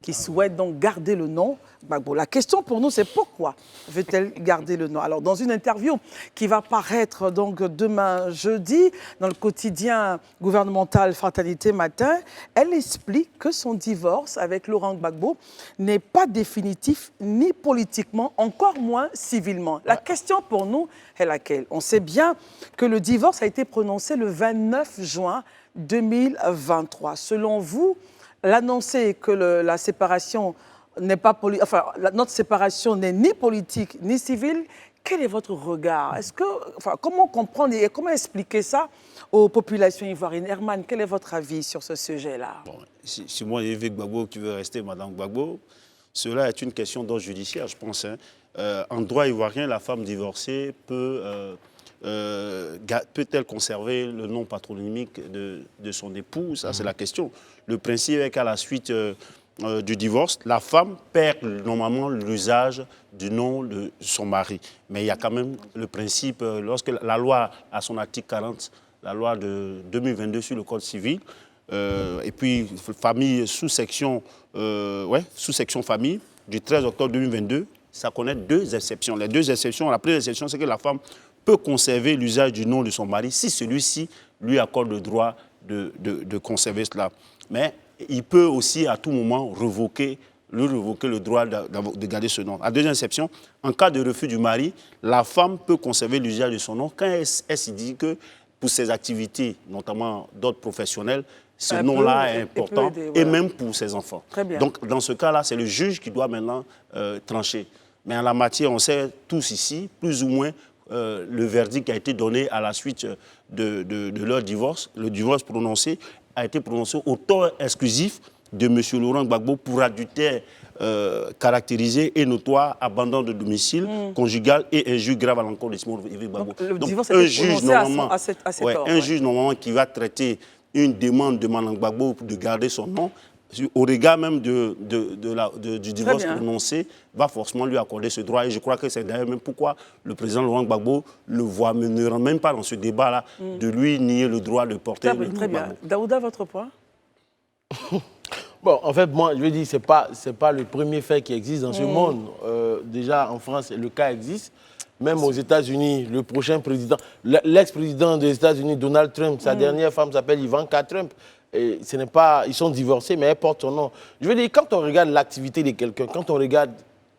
qui souhaite donc garder le nom Gbagbo. La question pour nous, c'est pourquoi veut-elle garder le nom? Alors, dans une interview qui va paraître donc demain jeudi dans le quotidien gouvernemental Fraternité Matin, elle explique que son divorce avec Laurent Gbagbo n'est pas définitif ni politiquement, encore moins civilement. La question pour nous est laquelle? On sait bien que le divorce a été prononcé le 29 juin 2023. Selon vous, l'annoncer que la séparation n'est pas notre séparation n'est ni politique ni civile, quel est votre regard? Comment comprendre et comment expliquer ça aux populations ivoiriennes? Herman, quel est votre avis sur ce sujet-là?
Bon, si moi, Yves Gbagbo qui veut rester Madame Gbagbo, cela est une question d'ordre judiciaire, je pense. En droit ivoirien, la femme divorcée peut-elle conserver le nom patronymique de son époux? Ça, c'est la question. Le principe est qu'à la suite du divorce, la femme perd normalement l'usage du nom de son mari. Mais il y a quand même le principe, lorsque la loi a son article 40, la loi de 2022 sur le Code civil, et puis famille sous-section famille du 13 octobre 2022, ça connaît deux exceptions. Les deux exceptions, la première exception, c'est que la femme peut conserver l'usage du nom de son mari si celui-ci lui accorde le droit de conserver cela. Mais il peut aussi à tout moment revoquer le droit de garder ce nom. La deuxième exception, en cas de refus du mari, la femme peut conserver l'usage de son nom quand elle se dit que pour ses activités, notamment d'ordre professionnel, ce nom-là est important, et même pour ses enfants.
Très bien.
Donc, dans ce cas-là, c'est le juge qui doit maintenant trancher. Mais en la matière, on sait tous ici, plus ou moins, le verdict a été donné à la suite de leur divorce. Le divorce prononcé a été prononcé au tort exclusif de M. Laurent Gbagbo pour adultère caractérisé et notoire, abandon de domicile conjugal et injure grave à l'encontre de Simone Yves Gbagbo.
Donc, le divorce a été prononcé à cet tort.
Un juge normalement qui va traiter une demande de Mme Gbagbo de garder son nom, au regard même du divorce prononcé, va forcément lui accorder ce droit. Et je crois que c'est d'ailleurs même pourquoi le président Laurent Gbagbo ne rentre même pas dans ce débat-là de lui nier le droit de porter le
Très bien. Daouda, votre point?
Bon, en fait, moi, je veux dire, c'est pas le premier fait qui existe dans ce monde. Déjà, en France, le cas existe. Même aux États-Unis, le prochain président, l'ex-président des États-Unis, Donald Trump, sa dernière femme s'appelle Ivanka Trump. Et ce n'est pas, ils sont divorcés, mais elle porte son nom. Je veux dire, quand on regarde l'activité de quelqu'un, quand on regarde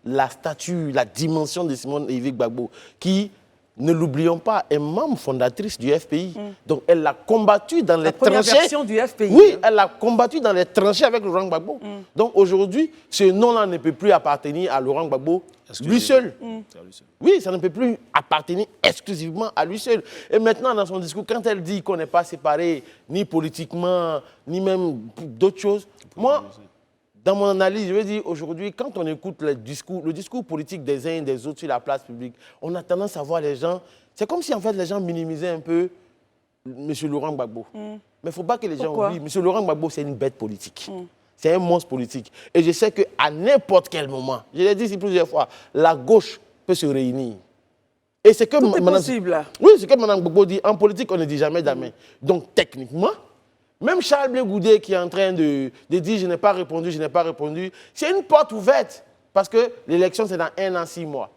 la stature, la dimension de Simone Yves Gbagbo, qui, ne l'oublions pas, est membre fondatrice du FPI. Donc, elle l'a combattu dans les tranchées. La première
version du FPI.
Oui, elle l'a combattu dans les tranchées avec Laurent Gbagbo. Donc, aujourd'hui, ce nom-là ne peut plus appartenir à Laurent Gbagbo lui seul. Oui, ça ne peut plus appartenir exclusivement à lui seul. Et maintenant, dans son discours, quand elle dit qu'on n'est pas séparés, ni politiquement, ni même d'autres choses, moi, dans mon analyse, je veux dire, aujourd'hui, quand on écoute le discours politique des uns et des autres sur la place publique, on a tendance à voir les gens, c'est comme si en fait les gens minimisaient un peu M. Laurent Gbagbo. Mais il ne faut pas que les gens oublient, M. Laurent Gbagbo, c'est une bête politique. C'est un monstre politique. Et je sais qu'à n'importe quel moment, je l'ai dit ici plusieurs fois, la gauche peut se réunir. Et c'est que
tout est possible.
Oui, c'est comme Mme Gbagbo dit, en politique, on ne dit jamais jamais. Donc, techniquement, même Charles Blé Goudé qui est en train de dire « je n'ai pas répondu, c'est une porte ouverte. Parce que l'élection, c'est dans 1 an, 6 mois.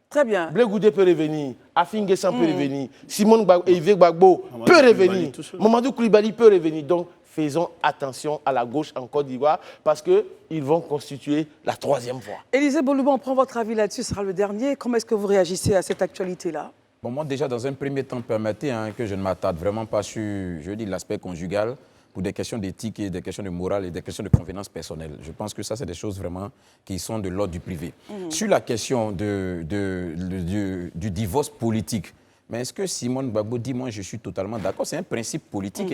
Très bien.
Blé Goudé peut revenir, Afin Guessan peut revenir, Simone Yves Gbagbo peut revenir, Mamadou Koulibaly peut revenir. Donc, faisons attention à la gauche en Côte d'Ivoire parce qu'ils vont constituer la 3e voie.
Élisée Bouloubon, on prend votre avis là-dessus, ce sera le dernier. Comment est-ce que vous réagissez à cette actualité-là?
Bon, moi, déjà, dans un premier temps, permettez que je ne m'attarde vraiment pas sur, je dis, l'aspect conjugal pour des questions d'éthique et des questions de morale et des questions de convenance personnelle. Je pense que ça, c'est des choses vraiment qui sont de l'ordre du privé. Sur la question du divorce politique, mais est-ce que Simone Gbagbo dit, moi, je suis totalement d'accord, c'est un principe politique,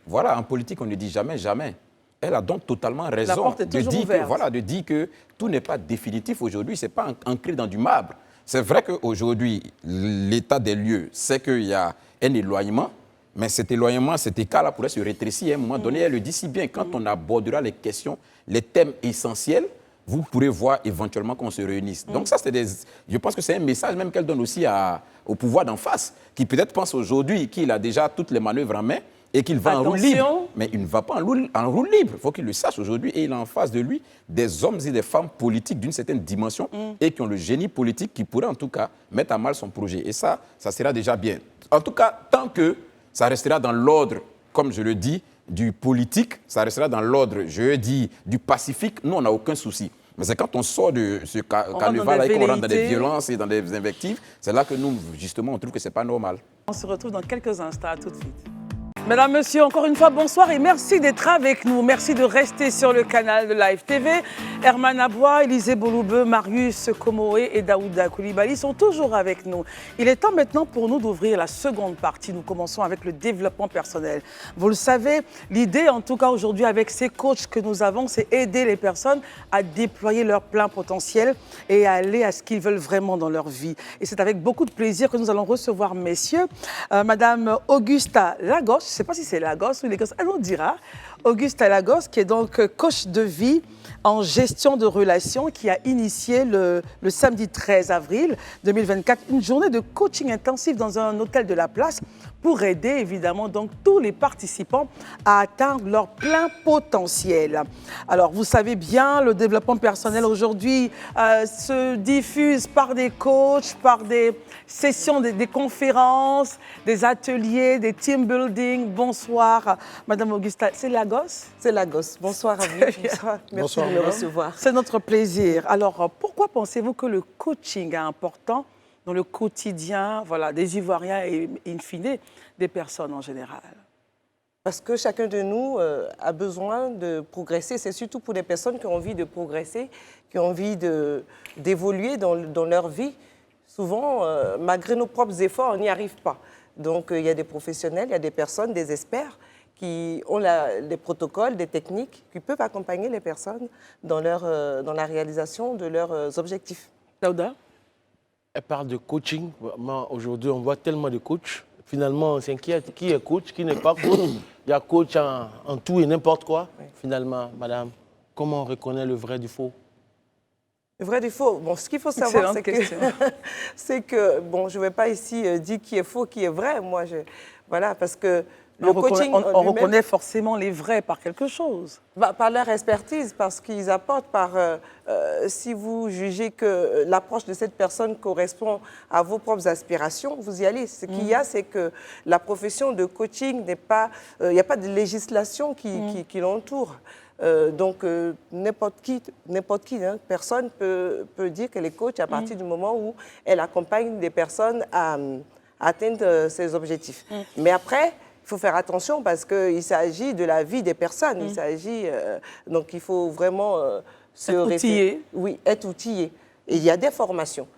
voilà, en politique, on ne dit jamais, jamais. Elle a donc totalement raison
porte est toujours ouverte.
de dire que tout n'est pas définitif aujourd'hui, ce n'est pas ancré dans du marbre. C'est vrai qu'aujourd'hui, l'état des lieux, c'est qu'il y a un éloignement, mais cet éloignement, cet écart-là pourrait se rétrécir à un moment donné. Elle le dit si bien, quand on abordera les questions, les thèmes essentiels, vous pourrez voir éventuellement qu'on se réunisse. Donc ça, je pense que c'est un message même qu'elle donne aussi au pouvoir d'en face, qui peut-être pense aujourd'hui qu'il a déjà toutes les manœuvres en main et qu'il va en roue libre. Mais il ne va pas en roue libre. Il faut qu'il le sache aujourd'hui. Et il a en face de lui des hommes et des femmes politiques d'une certaine dimension et qui ont le génie politique qui pourrait en tout cas mettre à mal son projet. Et ça sera déjà bien. En tout cas, tant que ça restera dans l'ordre, comme je le dis, du politique, ça restera dans l'ordre, je dis, du pacifique, nous, on n'a aucun souci. Mais c'est quand on sort de ce carnaval et qu'on rentre dans des violences et dans des invectives, c'est là que nous, justement, on trouve que ce n'est pas normal.
On se retrouve dans quelques instants. À tout de suite. Mesdames, Messieurs, encore une fois, bonsoir et merci d'être avec nous. Merci de rester sur le canal de Live TV. Herman Aboua, Élisée Boloubeu, Marius Komoé et Daouda Koulibaly sont toujours avec nous. Il est temps maintenant pour nous d'ouvrir la seconde partie. Nous commençons avec le développement personnel. Vous le savez, l'idée, en tout cas aujourd'hui, avec ces coachs que nous avons, c'est aider les personnes à déployer leur plein potentiel et à aller à ce qu'ils veulent vraiment dans leur vie. Et c'est avec beaucoup de plaisir que nous allons recevoir, messieurs, Madame Augusta Lagos. Je ne sais pas si c'est Lagos ou Lagos, elle nous dira. Augusta Lagos, qui est donc coach de vie en gestion de relations, qui a initié le samedi 13 avril 2024 une journée de coaching intensif dans un hôtel de la place pour aider évidemment donc tous les participants à atteindre leur plein potentiel. Alors vous savez bien, le développement personnel aujourd'hui se diffuse par des coachs, par des sessions, des conférences, des ateliers, des team building. Bonsoir Madame Augusta, c'est Lagos?
C'est Lagos. Bonsoir à vous. Bonsoir. Merci de me recevoir.
C'est notre plaisir. Alors, pourquoi pensez-vous que le coaching est important dans le quotidien des Ivoiriens et, in fine, des personnes en général?
Parce que chacun de nous a besoin de progresser. C'est surtout pour les personnes qui ont envie de progresser, qui ont envie d'évoluer dans leur vie. Souvent, malgré nos propres efforts, on n'y arrive pas. Donc, il y a des professionnels, il y a des personnes, des experts qui ont des protocoles, des techniques qui peuvent accompagner les personnes dans la réalisation de leurs objectifs.
Daouda?
Elle parle de coaching. Aujourd'hui, on voit tellement de coachs. Finalement, on s'inquiète qui est coach, qui n'est pas coach. Il y a coach en tout et n'importe quoi. Oui. Finalement, madame, comment on reconnaît le vrai du faux?
Le vrai du faux, bon, ce qu'il faut savoir, c'est que, bon, je ne vais pas ici dire qui est faux, qui est vrai. Moi, voilà, parce que
on reconnaît forcément les vrais par quelque chose.
Par leur expertise, parce qu'ils apportent, si vous jugez que l'approche de cette personne correspond à vos propres aspirations, vous y allez. Ce qu'il y a, c'est que la profession de coaching n'est pas... Il n'y a pas de législation qui l'entoure. Donc, n'importe qui, personne peut dire qu'elle est coach à partir du moment où elle accompagne des personnes à atteindre ses objectifs. Mais après... Il faut faire attention parce qu'il s'agit de la vie des personnes. Il s'agit, donc il faut vraiment
être outillé.
Oui, être outillé. Et il y a des formations.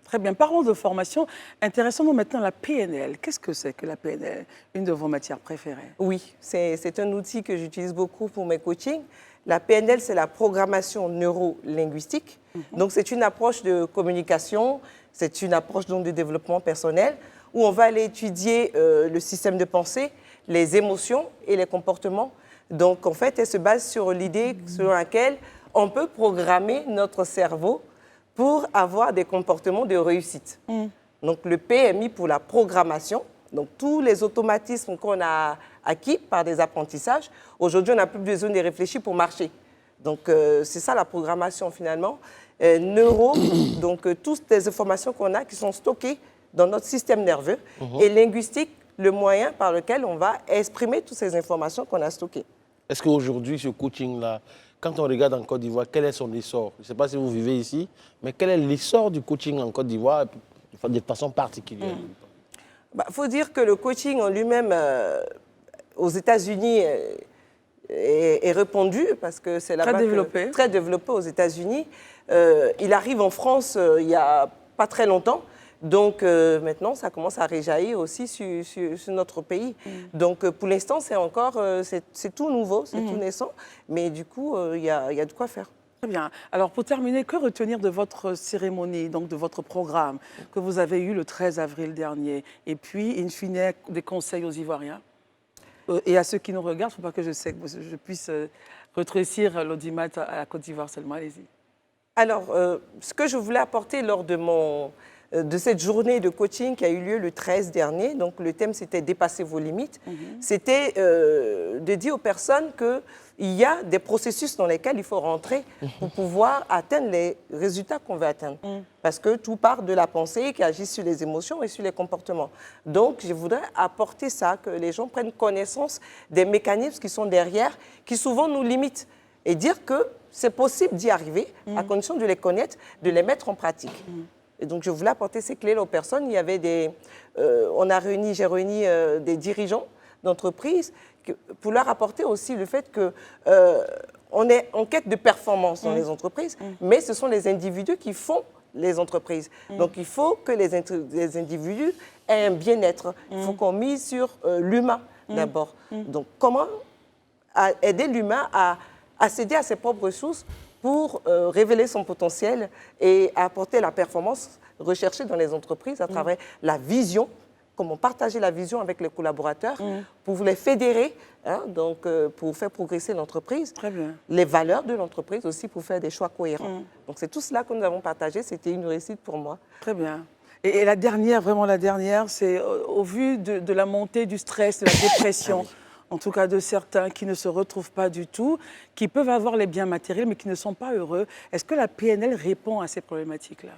Très bien. Parlons de formation. Intéressons-nous maintenant à la PNL. Qu'est-ce que c'est que la PNL? Une de vos matières préférées.
Oui, c'est un outil que j'utilise beaucoup pour mes coachings. La PNL, c'est la programmation neuro-linguistique. Donc c'est une approche de communication, c'est une approche donc, de développement personnel, où on va aller étudier le système de pensée, les émotions et les comportements. Donc, en fait, elle se base sur l'idée selon laquelle on peut programmer notre cerveau pour avoir des comportements de réussite. Donc, le P est mis pour la programmation. Donc, tous les automatismes qu'on a acquis par des apprentissages, aujourd'hui, on n'a plus besoin de réfléchir pour marcher. Donc, c'est ça la programmation, finalement. Neuro, donc toutes les informations qu'on a qui sont stockées dans notre système nerveux, et linguistique, le moyen par lequel on va exprimer toutes ces informations qu'on a stockées.
Est-ce qu'aujourd'hui, ce coaching-là, quand on regarde en Côte d'Ivoire, quel est son essor? Je ne sais pas si vous vivez ici, mais quel est l'essor du coaching en Côte d'Ivoire de façon particulière?
Faut dire que le coaching en lui-même, aux États-Unis, est répandu, parce que c'est là-bas très développé aux États-Unis. Il arrive en France il n'y a pas très longtemps, Donc maintenant, ça commence à réjaillir aussi sur notre pays. Donc pour l'instant, c'est encore, c'est tout nouveau, c'est tout naissant, mais du coup, il y a de quoi faire.
Très bien. Alors, pour terminer, que retenir de votre cérémonie, donc de votre programme que vous avez eu le 13 avril dernier? Et puis, in fine, des conseils aux Ivoiriens et à ceux qui nous regardent, il ne faut pas que je puisse rétrécir l'audimat à la Côte d'Ivoire seulement. Allez-y.
Alors, ce que je voulais apporter lors de cette journée de coaching qui a eu lieu le 13 dernier, donc le thème c'était « Dépasser vos limites », c'était de dire aux personnes qu'il y a des processus dans lesquels il faut rentrer pour pouvoir atteindre les résultats qu'on veut atteindre. Parce que tout part de la pensée qui agit sur les émotions et sur les comportements. Donc, je voudrais apporter ça, que les gens prennent connaissance des mécanismes qui sont derrière, qui souvent nous limitent, et dire que c'est possible d'y arriver, à condition de les connaître, de les mettre en pratique. Et donc, je voulais apporter ces clés aux personnes. Il y avait j'ai réuni des dirigeants d'entreprises pour leur apporter aussi le fait qu'on est en quête de performance dans les entreprises, mais ce sont les individus qui font les entreprises. Donc, il faut que les individus aient un bien-être. Il faut qu'on mise sur l'humain d'abord. Donc, comment aider l'humain à céder à ses propres ressources pour révéler son potentiel et apporter la performance recherchée dans les entreprises à travers la vision, comment partager la vision avec les collaborateurs, pour les fédérer, donc pour faire progresser l'entreprise.
Très bien.
Les valeurs de l'entreprise aussi pour faire des choix cohérents. Donc c'est tout cela que nous avons partagé, c'était une réussite pour moi.
Très bien. Et la dernière, vraiment la dernière, c'est au vu de la montée du stress, de la dépression, en tout cas de certains qui ne se retrouvent pas du tout, qui peuvent avoir les biens matériels mais qui ne sont pas heureux. Est-ce que la PNL répond à ces problématiques-là?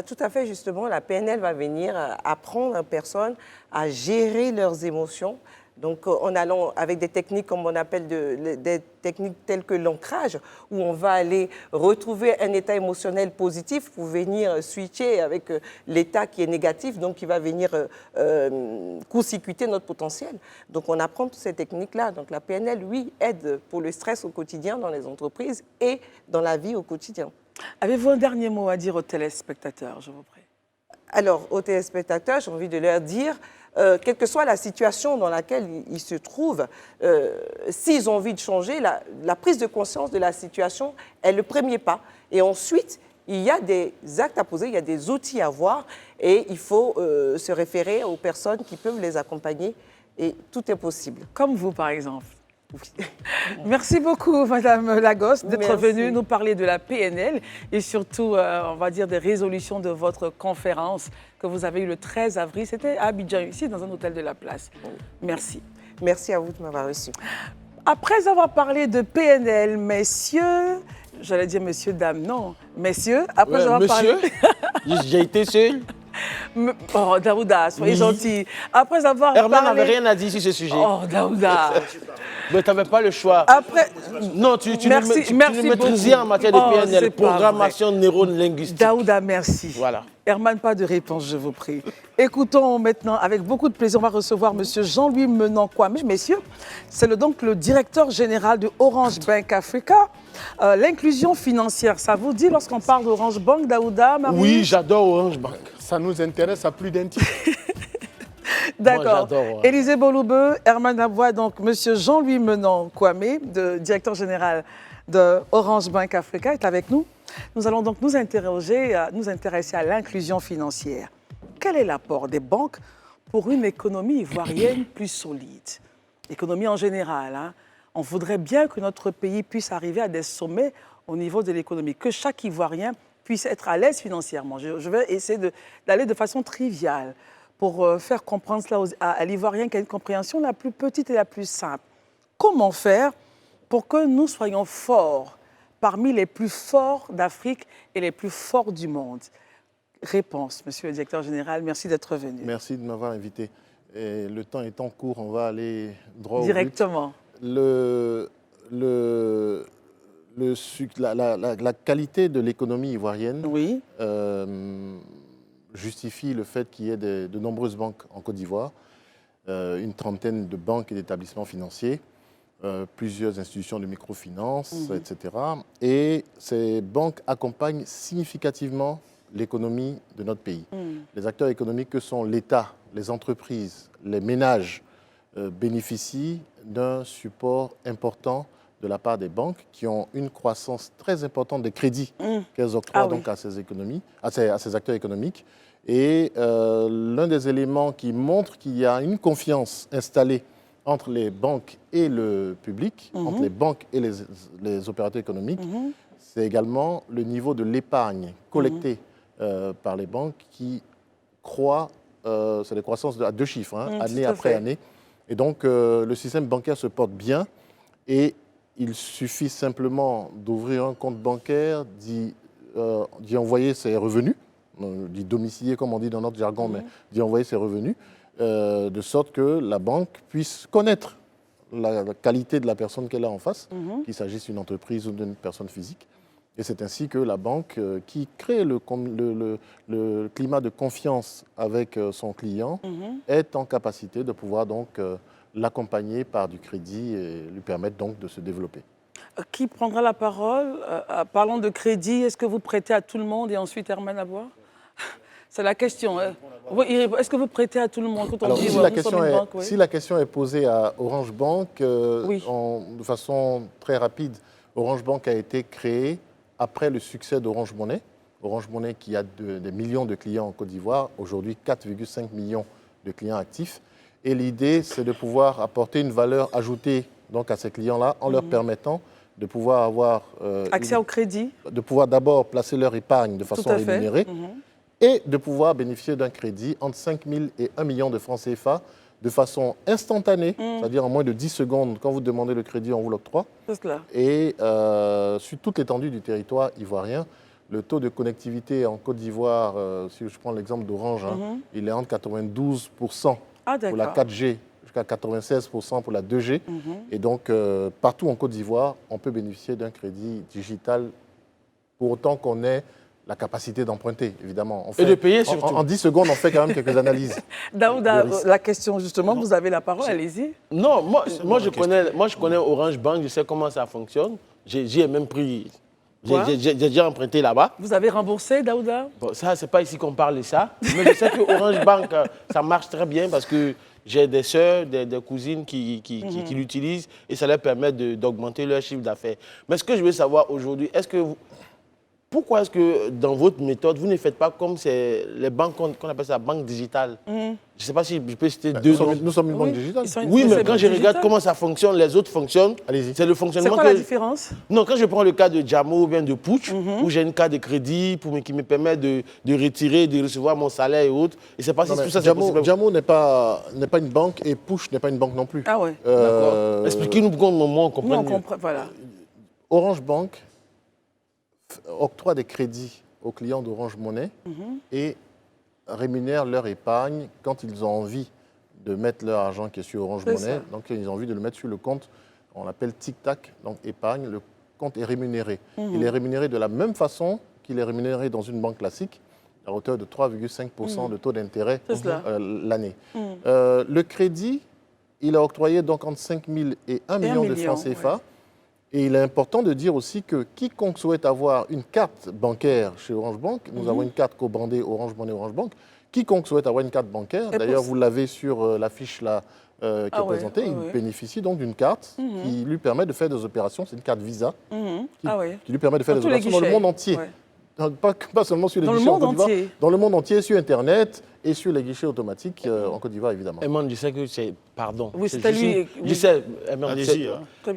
Tout à fait, justement. La PNL va venir apprendre aux personnes à gérer leurs émotions. Donc, en allant avec des techniques, comme on appelle des techniques telles que l'ancrage, où on va aller retrouver un état émotionnel positif pour venir switcher avec l'état qui est négatif, donc qui va venir court-circuiter notre potentiel. Donc, on apprend toutes ces techniques-là. Donc, la PNL, oui, aide pour le stress au quotidien dans les entreprises et dans la vie au quotidien.
Avez-vous un dernier mot à dire aux téléspectateurs, je vous prie?
Alors, aux téléspectateurs, j'ai envie de leur dire, quelle que soit la situation dans laquelle ils se trouvent, s'ils ont envie de changer, la prise de conscience de la situation est le premier pas. Et ensuite, il y a des actes à poser, il y a des outils à voir, et il faut se référer aux personnes qui peuvent les accompagner, et tout est possible.
Comme vous, par exemple. Merci beaucoup, Madame Lagos, d'être venue nous parler de la PNL et surtout, on va dire, des résolutions de votre conférence que vous avez eue le 13 avril. C'était à Abidjan, ici, dans un hôtel de la place. Merci.
Merci à vous de m'avoir reçu.
Après avoir parlé de PNL, messieurs, j'allais dire messieurs, dames, non, messieurs, après avoir parlé...
J'ai été seul.
Oh, Daouda, soyez gentil. Après avoir
Herman
parlé...
n'avait rien à dire sur ce sujet.
Oh, Daouda.
Mais tu n'avais pas le choix.
Après...
Non, tu
merci
ne maîtrises rien en matière de PNL, programmation neurolinguistique.
Daouda, merci.
Voilà.
Herman, pas de réponse, je vous prie. Écoutons maintenant, avec beaucoup de plaisir, on va recevoir M. Jean-Louis Menant-Kwame. Messieurs, c'est donc le directeur général de Orange Bank Africa. L'inclusion financière, ça vous dit lorsqu'on parle d'Orange Bank, Daouda, Marie?
Oui, j'adore Orange Bank. Ça nous intéresse à plus d'un titre.
D'accord. Élisée Boloubeu, Herman Aboua, donc M. Jean-Louis Menant-Kwame, directeur général de Orange Bank Africa, est avec nous. Nous allons donc nous intéresser à l'inclusion financière. Quel est l'apport des banques pour une économie ivoirienne plus solide? L'économie en général, hein. On voudrait bien que notre pays puisse arriver à des sommets au niveau de l'économie, que chaque Ivoirien puisse être à l'aise financièrement. Je vais essayer d'aller de façon triviale pour faire comprendre cela à l'Ivoirien qui a une compréhension la plus petite et la plus simple. Comment faire pour que nous soyons forts, parmi les plus forts d'Afrique et les plus forts du monde? Réponse, monsieur le directeur général, merci d'être venu.
Merci de m'avoir invité. Et le temps étant court, on va aller droit
directement.
Au but. La qualité de l'économie ivoirienne
oui.
Justifie le fait qu'il y ait de nombreuses banques en Côte d'Ivoire, une trentaine de banques et d'établissements financiers, plusieurs institutions de microfinance, etc. Et ces banques accompagnent significativement
l'économie de notre pays. Les acteurs économiques que sont l'État, les entreprises, les ménages bénéficient d'un support important de la part des banques qui ont une croissance très importante des crédits qu'elles octroient donc à ces économies, à ces acteurs économiques. Et l'un des éléments qui montre qu'il y a une confiance installée entre les banques et le public, entre les banques et les opérateurs économiques, c'est également le niveau de l'épargne collectée par les banques qui croît, c'est des croissances à 2 chiffres, année après année. Et donc, le système bancaire se porte bien et il suffit simplement d'ouvrir un compte bancaire, d'y envoyer ses revenus, d'y domicilier, comme on dit dans notre jargon, mais d'y envoyer ses revenus, de sorte que la banque puisse connaître la qualité de la personne qu'elle a en face, qu'il s'agisse d'une entreprise ou d'une personne physique. Et c'est ainsi que la banque, qui crée le climat de confiance avec son client, est en capacité de pouvoir donc l'accompagner par du crédit et lui permettre donc de se développer.
Qui prendra la parole? Parlant de crédit, est-ce que vous prêtez à tout le monde et ensuite Herman à boire? C'est la question. Est-ce que vous prêtez à tout le monde quand on
Alors,
dit
si la question est posée à Orange Bank, de façon très rapide, Orange Bank a été créé après le succès d'Orange Money. Orange Money qui a des millions de clients en Côte d'Ivoire, aujourd'hui 4,5 millions de clients actifs. Et l'idée, c'est de pouvoir apporter une valeur ajoutée donc, à ces clients-là en leur permettant de pouvoir avoir
accès au crédit,
de pouvoir d'abord placer leur épargne de façon rémunérée et de pouvoir bénéficier d'un crédit entre 5 000 et 1 million de francs CFA de façon instantanée, c'est-à-dire en moins de 10 secondes, quand vous demandez le crédit, on vous l'octroie. Et sur toute l'étendue du territoire ivoirien, le taux de connectivité en Côte d'Ivoire, si je prends l'exemple d'Orange, il est entre 92% pour la 4G, jusqu'à 96% pour la 2G. Et donc, partout en Côte d'Ivoire, on peut bénéficier d'un crédit digital pour autant qu'on ait la capacité d'emprunter, évidemment.
Et de payer surtout.
En 10 secondes, on fait quand même quelques analyses.
Daouda, la question justement, vous avez la parole, allez-y.
Non, moi je connais Orange Bank, je sais comment ça fonctionne. J'y ai même pris... J'ai déjà emprunté là-bas.
Vous avez remboursé, Daouda?
Bon, ça, c'est pas ici qu'on parle de ça. Mais je sais que Orange Bank, ça marche très bien parce que j'ai des sœurs, des cousines qui l'utilisent et ça leur permet d'augmenter leur chiffre d'affaires. Mais ce que je veux savoir aujourd'hui, pourquoi est-ce que dans votre méthode, vous ne faites pas comme les banques qu'on appelle ça banque digitale? Je ne sais pas si je peux citer deux noms.
Nous sommes une banque digitale.
Oui, mais quand je regarde comment ça fonctionne, les autres fonctionnent. C'est le fonctionnement.
C'est quoi la différence?
Non, quand je prends le cas de Jamo ou bien de Pooch, où j'ai une carte de crédit qui me permet de retirer, de recevoir mon salaire et autres, et c'est pas si tout ça c'est possible.
Jamo n'est pas une banque et Pooch n'est pas une banque non plus.
Ah ouais.
D'accord. Expliquez-nous pourquoi on comprend.
Nous, on comprend, voilà.
Orange Bank octroie des crédits aux clients d'Orange Money et rémunère leur épargne quand ils ont envie de mettre leur argent qui est sur Orange Money. Donc, ils ont envie de le mettre sur le compte, on l'appelle tic-tac, donc épargne. Le compte est rémunéré. Il est rémunéré de la même façon qu'il est rémunéré dans une banque classique, à hauteur de 3,5% de taux d'intérêt l'année. Le crédit, il est octroyé donc entre 5 000 et 1 million de francs CFA. Ouais. Et il est important de dire aussi que quiconque souhaite avoir une carte bancaire chez Orange Bank, nous avons une carte co-brandée Orange Money Orange Bank, quiconque souhaite avoir une carte bancaire, d'ailleurs vous l'avez sur l'affiche là qui est présentée, il bénéficie donc d'une carte qui lui permet de faire des opérations, c'est une carte Visa, qui lui permet de faire des opérations dans le monde entier. Pas seulement sur les guichets en Côte d'Ivoire, dans le monde entier, sur Internet et sur les guichets automatiques en Côte d'Ivoire, évidemment.
Eman, je sais que c'est... Pardon.
Oui, c'est lui.
Je sais,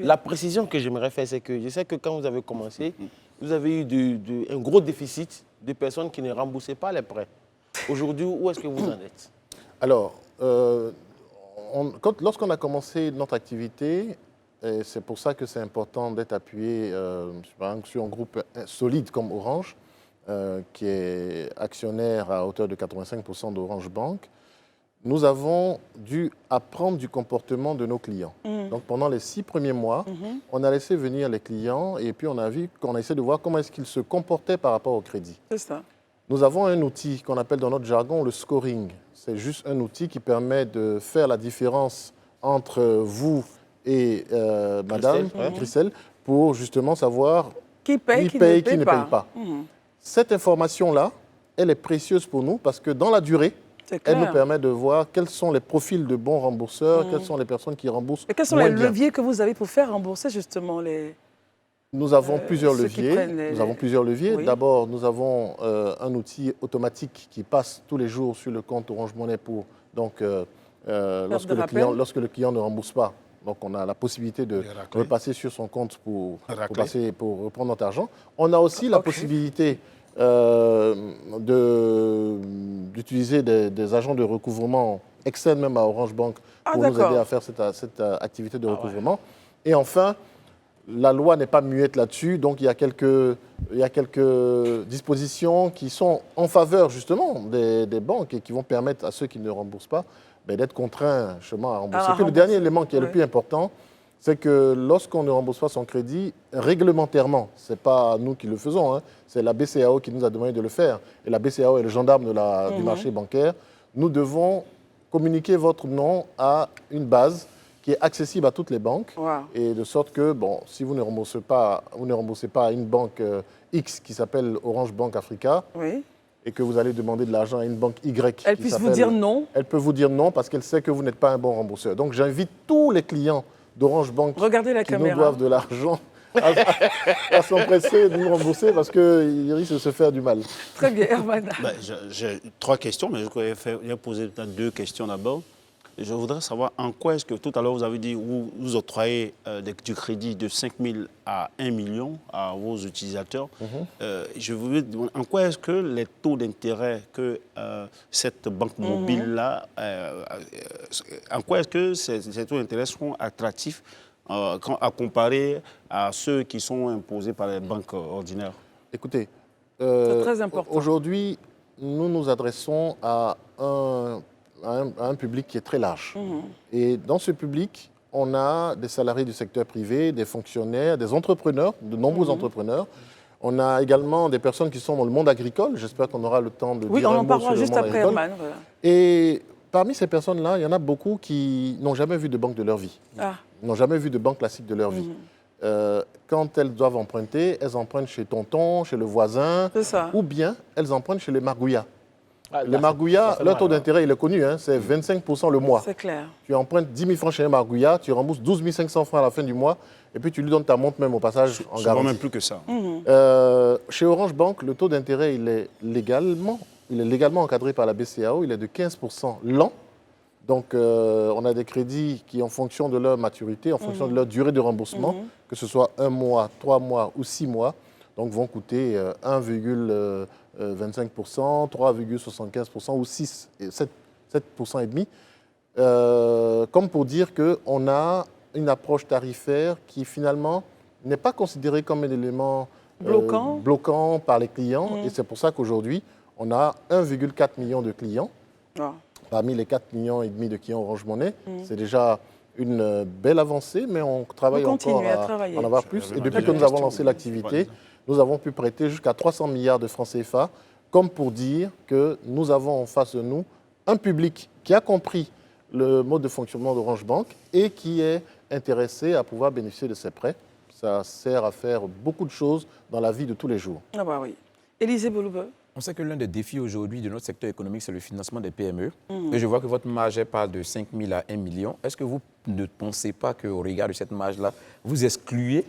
la précision que j'aimerais faire, c'est que je sais que quand vous avez commencé, vous avez eu un gros déficit de personnes qui ne remboursaient pas les prêts. Aujourd'hui, où est-ce que vous en êtes?
Alors, lorsqu'on a commencé notre activité, et c'est pour ça que c'est important d'être appuyé sur un groupe solide comme Orange, qui est actionnaire à hauteur de 85% d'Orange Bank, nous avons dû apprendre du comportement de nos clients. Donc pendant les 6 premiers mois, on a laissé venir les clients et puis on a essayé de voir comment est-ce qu'ils se comportaient par rapport au crédit.
C'est ça.
Nous avons un outil qu'on appelle dans notre jargon le scoring. C'est juste un outil qui permet de faire la différence entre vous et Madame Christelle pour justement savoir
qui paye, qui ne paye pas. Cette
information-là elle est précieuse pour nous parce que dans la durée,
C'est
elle nous
clair.
permet de voir quels sont les profils de bons rembourseurs, quelles sont les personnes qui remboursent
Et quels sont
moins
les
bien.
leviers que vous avez pour faire rembourser justement les...
Nous avons plusieurs
ceux qui
leviers.
prennent
Nous avons plusieurs leviers.
Oui.
D'abord, nous avons un outil automatique qui passe tous les jours sur le compte Orange Money pour lorsque
de
lorsque le client ne rembourse pas. Donc, on a la possibilité de repasser sur son compte pour reprendre notre argent. On a aussi la possibilité d'utiliser des agents de recouvrement externes même à Orange Bank pour nous
d'accord.
aider à faire cette activité de recouvrement. Et enfin, la loi n'est pas muette là-dessus, donc il y a quelques dispositions qui sont en faveur justement des banques et qui vont permettre à ceux qui ne remboursent pas d'être contraints justement à rembourser.
À
Le dernier élément qui est le
ouais.
plus important, c'est que lorsqu'on ne rembourse pas son crédit, réglementairement, ce n'est pas nous qui le faisons, hein, c'est la BCAO qui nous a demandé de le faire. Et la BCAO est le gendarme du marché bancaire. Nous devons communiquer votre nom à une base qui est accessible à toutes les banques,
Wow.
et de sorte que, si vous ne remboursez pas à une banque X qui s'appelle Orange Bank Africa,
Oui.
et que vous allez demander de l'argent à une banque Y
Elle
qui
puisse vous
s'appelle-
dire non.
Elle peut vous dire non parce qu'elle sait que vous n'êtes pas un bon rembourseur. Donc j'invite tous les clients d'Orange Bank
Regardez la
qui nous
caméra.
doivent de l'argent à s'empresser de nous rembourser parce qu'ils risquent de se faire du mal.
Très bien, Herman.
Ben, j'ai 3 questions, mais je vais poser peut-être 2 questions d'abord. Je voudrais savoir en quoi est-ce que, tout à l'heure, vous avez dit vous octroyez du crédit de 5 000 à 1 million à vos utilisateurs. Je voulais demander en quoi est-ce que les taux d'intérêt que cette banque mobile-là, en quoi est-ce que ces taux d'intérêt sont attractifs à comparer à ceux qui sont imposés par les banques ordinaires?
Écoutez,
C'est très important.
aujourd'hui, nous nous adressons à un public qui est très large. Et dans ce public, on a des salariés du secteur privé, des fonctionnaires, des entrepreneurs, de nombreux entrepreneurs. On a également des personnes qui sont dans le monde agricole. J'espère qu'on aura le temps de
Oui,
dire
on
un
en
mot
parlera
sur le
juste
monde
après,
agricole.
Herman. Voilà.
Et parmi ces personnes-là, il y en a beaucoup qui n'ont jamais vu de banque de leur vie.
Ah,
Ils n'ont jamais vu de banque classique de leur vie. Quand elles doivent emprunter, elles empruntent chez tonton, chez le voisin,
c'est ça.
ou bien elles empruntent chez les margouillas.
Ah,
Les
là,
margouillas,
ça fait
leur
mal,
taux
hein.
d'intérêt, il est connu, hein, c'est 25% le mois.
C'est clair.
Tu empruntes 10 000 francs chez un margouillat, tu rembourses 12 500 francs à la fin du mois, et puis tu lui donnes ta montre même au passage en
Souvent
garantie.
même plus que ça.
Chez Orange Bank, le taux d'intérêt, il est légalement encadré par la BCAO, il est de 15% l'an. Donc, on a des crédits qui, en fonction de leur maturité, en fonction de leur durée de remboursement, que ce soit 1 mois, 3 mois ou 6 mois, donc vont coûter 1,25%, 3,75% ou 7% et demi. Comme pour dire qu'on a une approche tarifaire qui, finalement, n'est pas considérée comme un élément bloquant par les clients. Et c'est pour ça qu'aujourd'hui, on a 1,4 million de clients.
Ah.
Parmi les 4,5 millions de clients Orange Money, c'est déjà une belle avancée, mais on travaille
Vous
encore
continuez à
à
travailler.
en avoir plus.
J'avais
Et
ma
depuis que
deuxième
nous avons
question.
lancé l'activité,
Ouais.
nous avons pu prêter jusqu'à 300 milliards de francs CFA, comme pour dire que nous avons en face de nous un public qui a compris le mode de fonctionnement d'Orange Bank et qui est intéressé à pouvoir bénéficier de ces prêts. Ça sert à faire beaucoup de choses dans la vie de tous les jours.
Ah bah oui. Élisée Bouloube.
On sait que l'un des défis aujourd'hui de notre secteur économique, c'est le financement des PME. Et je vois que votre marge parle de 5 000 à 1 million. Est-ce que vous ne pensez pas qu'au regard de cette marge-là, vous excluez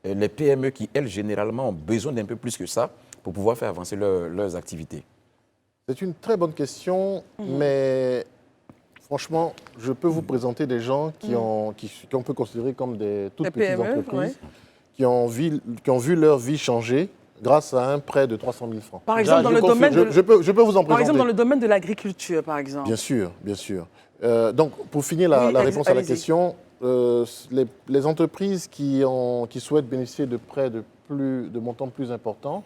les PME qui, elles, généralement, ont besoin d'un peu plus que ça pour pouvoir faire avancer leurs activités?
C'est une très bonne question, mais franchement, je peux vous présenter des gens qu'on peut considérer comme des toutes
Des
petites
PME,
entreprises
ouais.
qui ont vu leur vie changer grâce à un prêt de 300 000 francs.
Par exemple, dans le domaine de...
Je peux vous en
Par
présenter.
exemple, dans le domaine de l'agriculture, par exemple.
Bien sûr, bien sûr. Donc, pour finir la
Oui,
réponse à la
allez-y.
question, les entreprises qui souhaitent bénéficier de prêts de montants plus importants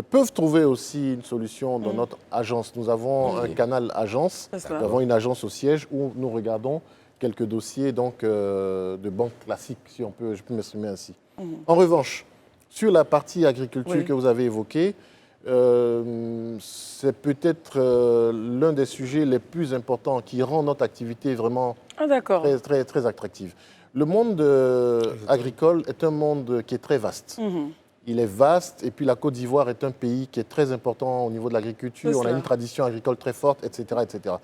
peuvent trouver aussi une solution dans notre agence. Nous avons un canal agence,
C'est ça.
nous avons une agence au siège où nous regardons quelques dossiers donc, de banques classiques, si je peux m'exprimer ainsi. En revanche, sur la partie agriculture
Oui.
que vous avez évoquée, c'est peut-être l'un des sujets les plus importants qui rend notre activité vraiment
Ah d'accord.
très, très, très attractive. Le monde agricole est un monde qui est très vaste.
il est vaste. Et puis la Côte d'Ivoire est un pays qui est très important au niveau de l'agriculture. On a une tradition agricole très forte, etc. etc.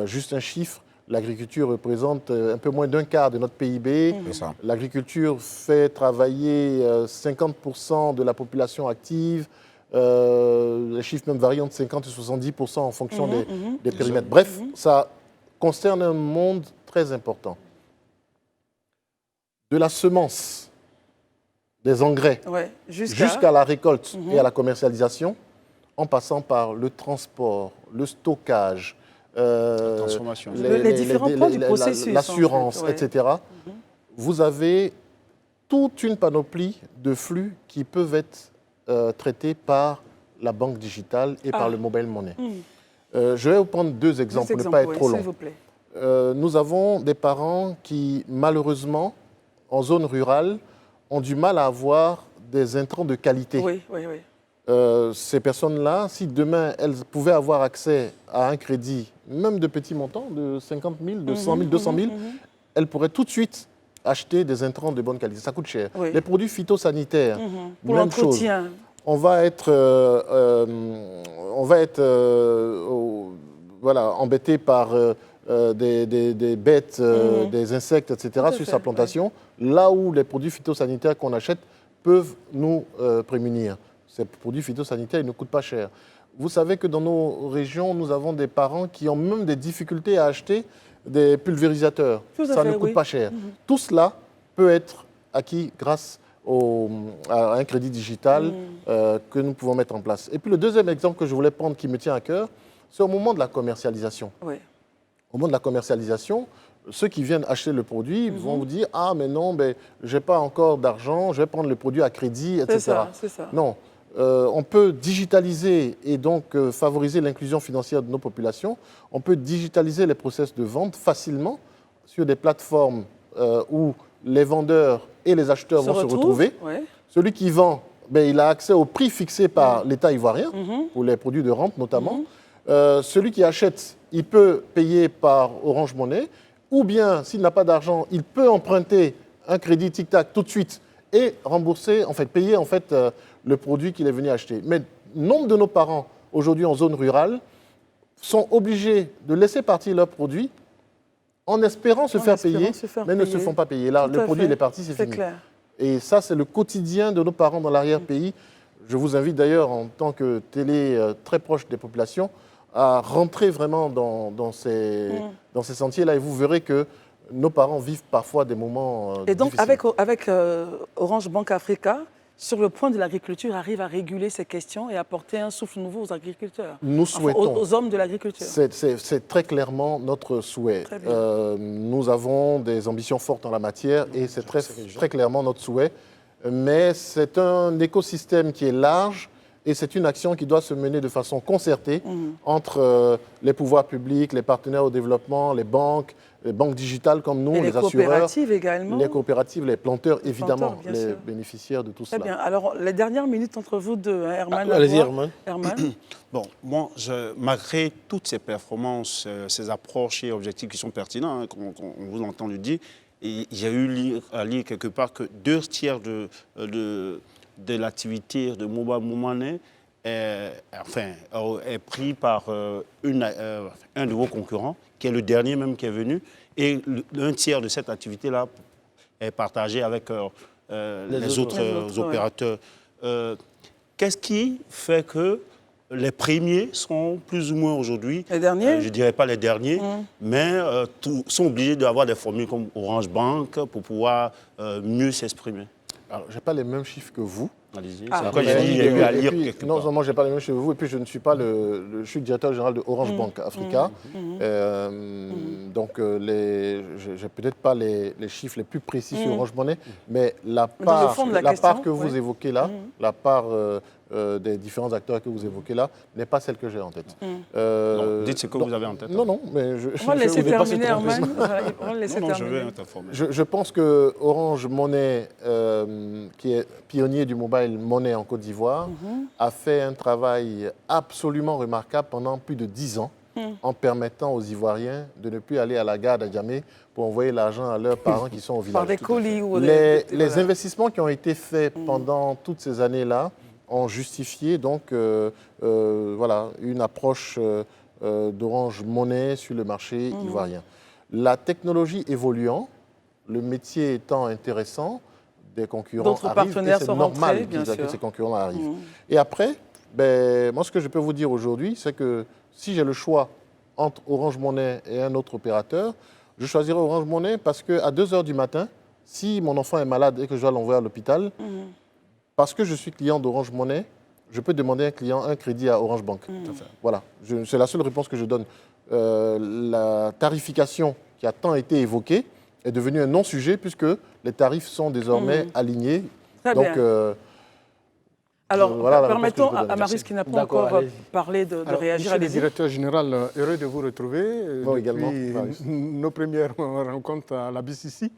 Juste un chiffre, l'agriculture représente un peu moins d'un quart de notre PIB. L'agriculture fait travailler 50% de la population active. Les chiffres même varient entre 50 et 70% en fonction des périmètres. Bref, ça concerne un monde très important. De la semence, des engrais, jusqu'à la récolte et à la commercialisation, en passant par le transport, le stockage,
la transformation.
Les différents points du processus,
l'assurance,
en fait,
etc. Vous avez toute une panoplie de flux qui peuvent être traités par la banque digitale et par le mobile money. Je vais vous prendre deux exemples pour ne pas être trop long.
S'il vous plaît.
Nous avons des parents qui, malheureusement, en zone rurale, ont du mal à avoir des intrants de qualité. Ces personnes-là, si demain elles pouvaient avoir accès à un crédit, même de petits montants, de 50 000, de 100 000, 200 000, elles pourraient tout de suite acheter des intrants de bonne qualité. Ça coûte cher. Les produits phytosanitaires,
pour
même chose. On va être, embêté par des bêtes, des insectes, etc. sur sa plantation, là où les produits phytosanitaires qu'on achète peuvent nous prémunir. Ces produits phytosanitaires, ils ne coûtent pas cher. Vous savez que dans nos régions, nous avons des parents qui ont même des difficultés à acheter des pulvérisateurs. Ça ne coûte pas cher. Tout cela peut être acquis grâce à un crédit digital que nous pouvons mettre en place. Et puis le deuxième exemple que je voulais prendre qui me tient à cœur, c'est au moment de la commercialisation. Au moment de la commercialisation, ceux qui viennent acheter le produit vont vous dire « Ah, mais non, je n'ai pas encore d'argent, je vais prendre le produit à crédit, etc. »
C'est ça.
Non, on peut digitaliser et donc favoriser l'inclusion financière de nos populations. On peut digitaliser les process de vente facilement sur des plateformes où les vendeurs et les acheteurs vont se retrouver. Celui qui vend, il a accès au prix fixé par l'État ivoirien, pour les produits de rente notamment. Celui qui achète, il peut payer par Orange Money, ou bien, s'il n'a pas d'argent, il peut emprunter un crédit tic-tac tout de suite et rembourser, payer le produit qu'il est venu acheter. Mais nombre de nos parents, aujourd'hui en zone rurale, sont obligés de laisser partir leurs produits en espérant se faire payer, mais ne se font pas payer. Là, le produit, il est parti, c'est fini.
Clair.
Et ça, c'est le quotidien de nos parents dans l'arrière-pays. Je vous invite d'ailleurs, en tant que télé très proche des populations, à rentrer vraiment dans ces sentiers-là. Et vous verrez que nos parents vivent parfois des moments
Et donc,
difficiles.
avec Orange Bank Africa, sur le point de l'agriculture, arrive à réguler ces questions et apporter un souffle nouveau aux agriculteurs,
nous souhaitons,
aux hommes de l'agriculture.
C'est très clairement notre souhait. Nous avons des ambitions fortes en la matière et c'est très clairement notre souhait. Mais c'est un écosystème qui est large et c'est une action qui doit se mener de façon concertée entre les pouvoirs publics, les partenaires au développement, les banques digitales comme nous, les assureurs. Les
coopératives également.
Les coopératives, les planteurs, évidemment, les bénéficiaires de tout cela.
Très bien. Alors, les dernières minutes entre vous deux, hein, Herman.
Allez-y, Herman.
Bon, moi, malgré toutes ces performances, ces approches et objectifs qui sont pertinents, qu'on vous entend le dire, j'ai eu à lire quelque part que 2 tiers de l'activité de Mobile Money est pris par un de vos concurrents, qui est le dernier même qui est venu, et 1 tiers de cette activité-là est partagé avec les autres opérateurs. Qu'est-ce qui fait que les premiers sont plus ou moins aujourd'hui,
les derniers,
je ne dirais pas les derniers, mais sont obligés d'avoir des formules comme Orange Bank pour pouvoir mieux s'exprimer?
Alors, je n'ai pas les mêmes chiffres que vous.
Allez-y. C'est pourquoi j'ai dit, il y a eu à lire quelque part.
Non seulement je n'ai pas les mêmes chiffres que vous, et puis je ne suis pas je suis le directeur général de Orange Bank Africa. Donc, je n'ai peut-être pas les chiffres les plus précis sur Orange Money, mais la part que vous évoquez là, la part des différents acteurs que vous évoquez là, n'est pas celle que j'ai en tête.
Dites ce que vous avez en tête.
Non, mais
on va laisser terminer, Herman. On va laisser terminer.
Je vais t'informer.
Je pense que Orange Money, qui est pionnier du mobile money en Côte d'Ivoire, a fait un travail absolument remarquable pendant plus de 10 ans en permettant aux Ivoiriens de ne plus aller à la gare d'Adjamé pour envoyer l'argent à leurs parents qui sont au village.
Par des colis ou
Les investissements qui ont été faits pendant toutes ces années-là ont justifié donc voilà, une approche d'Orange Money sur le marché ivoirien. La technologie évoluant, le métier étant intéressant, des concurrents arrivent et c'est normal que ces concurrents arrivent. Et après, ben, moi ce que je peux vous dire aujourd'hui, c'est que si j'ai le choix entre Orange Money et un autre opérateur, je choisirai Orange Money parce qu'à 2 h du matin, si mon enfant est malade et que je dois l'envoyer à l'hôpital, parce que je suis client d'Orange Money, je peux demander un crédit à Orange Bank. Voilà, c'est la seule réponse que je donne. La tarification qui a tant été évoquée est devenue un non-sujet puisque les tarifs sont désormais alignés.
Très
donc,
bien. Alors,
voilà
permettons à Marius qui n'a pas encore parlé de réagir.
Monsieur le directeur général, heureux de vous retrouver.
Bon, également.
Nos premières rencontres à la BCC.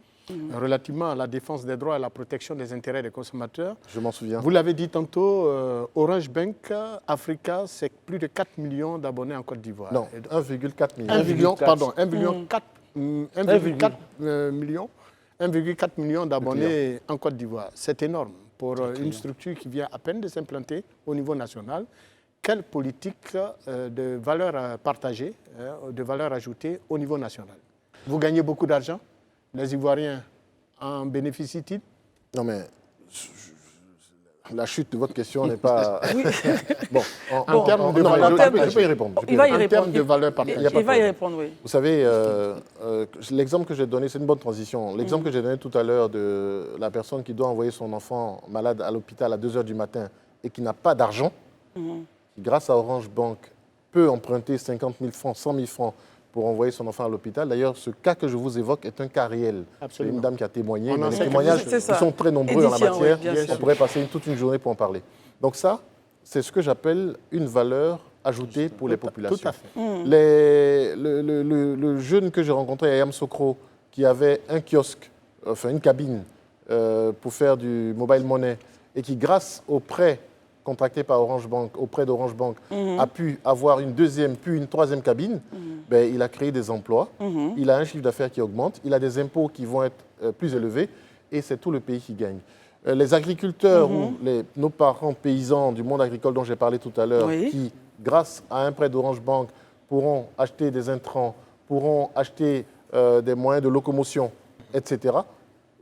Relativement à la défense des droits et à la protection des intérêts des consommateurs.
Je m'en souviens.
Vous l'avez dit tantôt, Orange Bank Africa, c'est plus de 4 millions d'abonnés en Côte d'Ivoire.
Non, 1,4 million.
1,4 million d'abonnés en Côte d'Ivoire. C'est énorme pour une structure qui vient à peine de s'implanter au niveau national. Quelle politique de valeur partagée, de valeur ajoutée au niveau national? Vous gagnez beaucoup d'argent? Les Ivoiriens en bénéficient-ils?
Non, mais la chute de votre question n'est pas... Bon, en termes de valeur... Je peux y répondre.
Il va y répondre.
En termes de valeur partagée.
Il va y répondre, oui.
Vous savez, l'exemple que j'ai donné, c'est une bonne transition. L'exemple que j'ai donné tout à l'heure de la personne qui doit envoyer son enfant malade à l'hôpital à 2 h du matin et qui n'a pas d'argent, qui, grâce à Orange Bank, peut emprunter 50 000 francs, 100 000 francs pour envoyer son enfant à l'hôpital. D'ailleurs, ce cas que je vous évoque est un cas réel. C'est une dame qui a témoigné. Mais les témoignages qui sont très nombreux en la matière. On pourrait passer toute une journée pour en parler. Donc ça, c'est ce que j'appelle une valeur ajoutée pour les populations.
Tout à fait.
Le jeune que j'ai rencontré à Yamoussoukro, qui avait un kiosque, enfin une cabine pour faire du mobile money, et qui, grâce aux prêts contracté par Orange Bank, auprès d'Orange Bank, a pu avoir une deuxième, puis une troisième cabine, ben, il a créé des emplois, il a un chiffre d'affaires qui augmente, il a des impôts qui vont être plus élevés, et c'est tout le pays qui gagne. Les agriculteurs ou nos parents paysans du monde agricole dont j'ai parlé tout à l'heure, qui, grâce à un prêt d'Orange Bank, pourront acheter des intrants, pourront acheter des moyens de locomotion, etc.,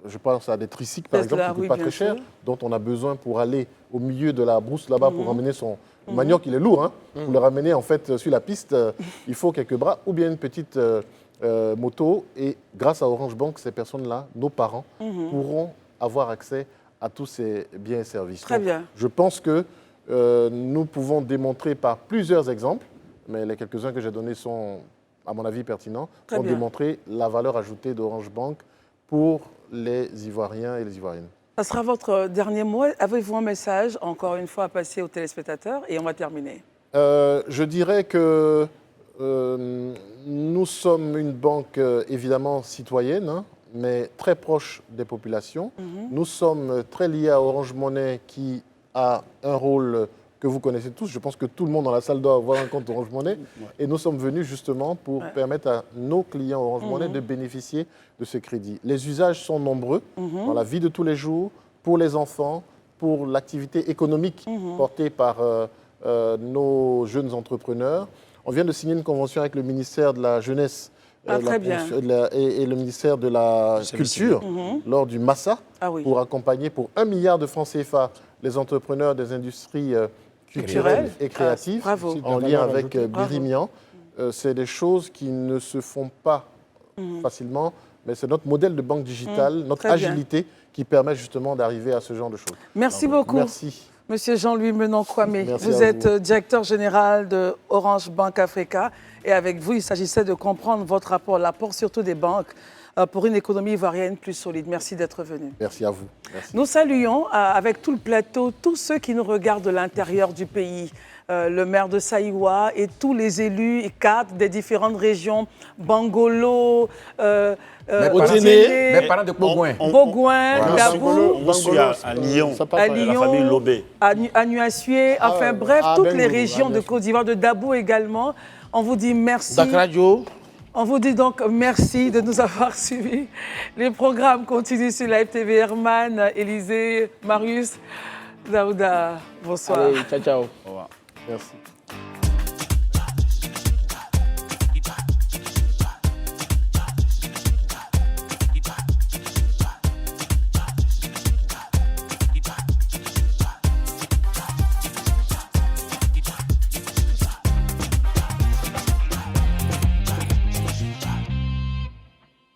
je pense à des tricycles, par exemple, qui ne coûtent pas très cher, dont on a besoin pour aller au milieu de la brousse là-bas pour ramener son manioc. Il est lourd, hein. Pour le ramener en fait sur la piste, il faut quelques bras ou bien une petite moto. Et grâce à Orange Bank, ces personnes-là, nos parents, pourront avoir accès à tous ces biens et services.
Très bien.
Je pense que nous pouvons démontrer par plusieurs exemples, mais les quelques-uns que j'ai donnés sont, à mon avis, pertinents, pour démontrer la valeur ajoutée d'Orange Bank pour les Ivoiriens et les Ivoiriennes.
Ça sera votre dernier mot. Avez-vous un message, encore une fois, à passer aux téléspectateurs? Et on va terminer.
Je dirais que nous sommes une banque évidemment citoyenne, hein, mais très proche des populations. Nous sommes très liés à Orange Money qui a un rôle que vous connaissez tous. Je pense que tout le monde dans la salle doit avoir un compte Orange Money. Et nous sommes venus justement pour permettre à nos clients Orange Money de bénéficier de ce crédit. Les usages sont nombreux dans la vie de tous les jours, pour les enfants, pour l'activité économique portée par nos jeunes entrepreneurs. On vient de signer une convention avec le ministère de la Jeunesse et le ministère de la Culture lors du Massa pour accompagner pour 1 milliard de francs CFA les entrepreneurs des industries culturelles et créatives en lien avec Birimian. C'est des choses qui ne se font pas facilement, mais c'est notre modèle de banque digitale, notre agilité qui permet justement d'arriver à ce genre de choses.
Merci beaucoup.
Merci.
Monsieur Jean-Louis Menon-Kwame, vous êtes directeur général de Orange Bank Africa. Et avec vous, il s'agissait de comprendre votre rapport, l'apport surtout des banques pour une économie ivoirienne plus solide. Merci d'être venu.
Merci à vous. Merci.
Nous saluons avec tout le plateau tous ceux qui nous regardent de l'intérieur du pays. Le maire de Saïwa et tous les élus et cadres des différentes régions, Bangolo,
mes parents de Bogouin.
Bogouin, Gabou,
on suit à Lyon, la famille Lobé.
À Nuacier, enfin bref, toutes les régions de Côte d'Ivoire, de Dabo également. On vous dit merci.
Dak Radio.
On vous dit donc merci de nous avoir suivis. Les programmes continuent sur Live TV. Herman, Élisée, Marius, Daouda, bonsoir.
Allez, ciao, ciao.
Au revoir.
Merci.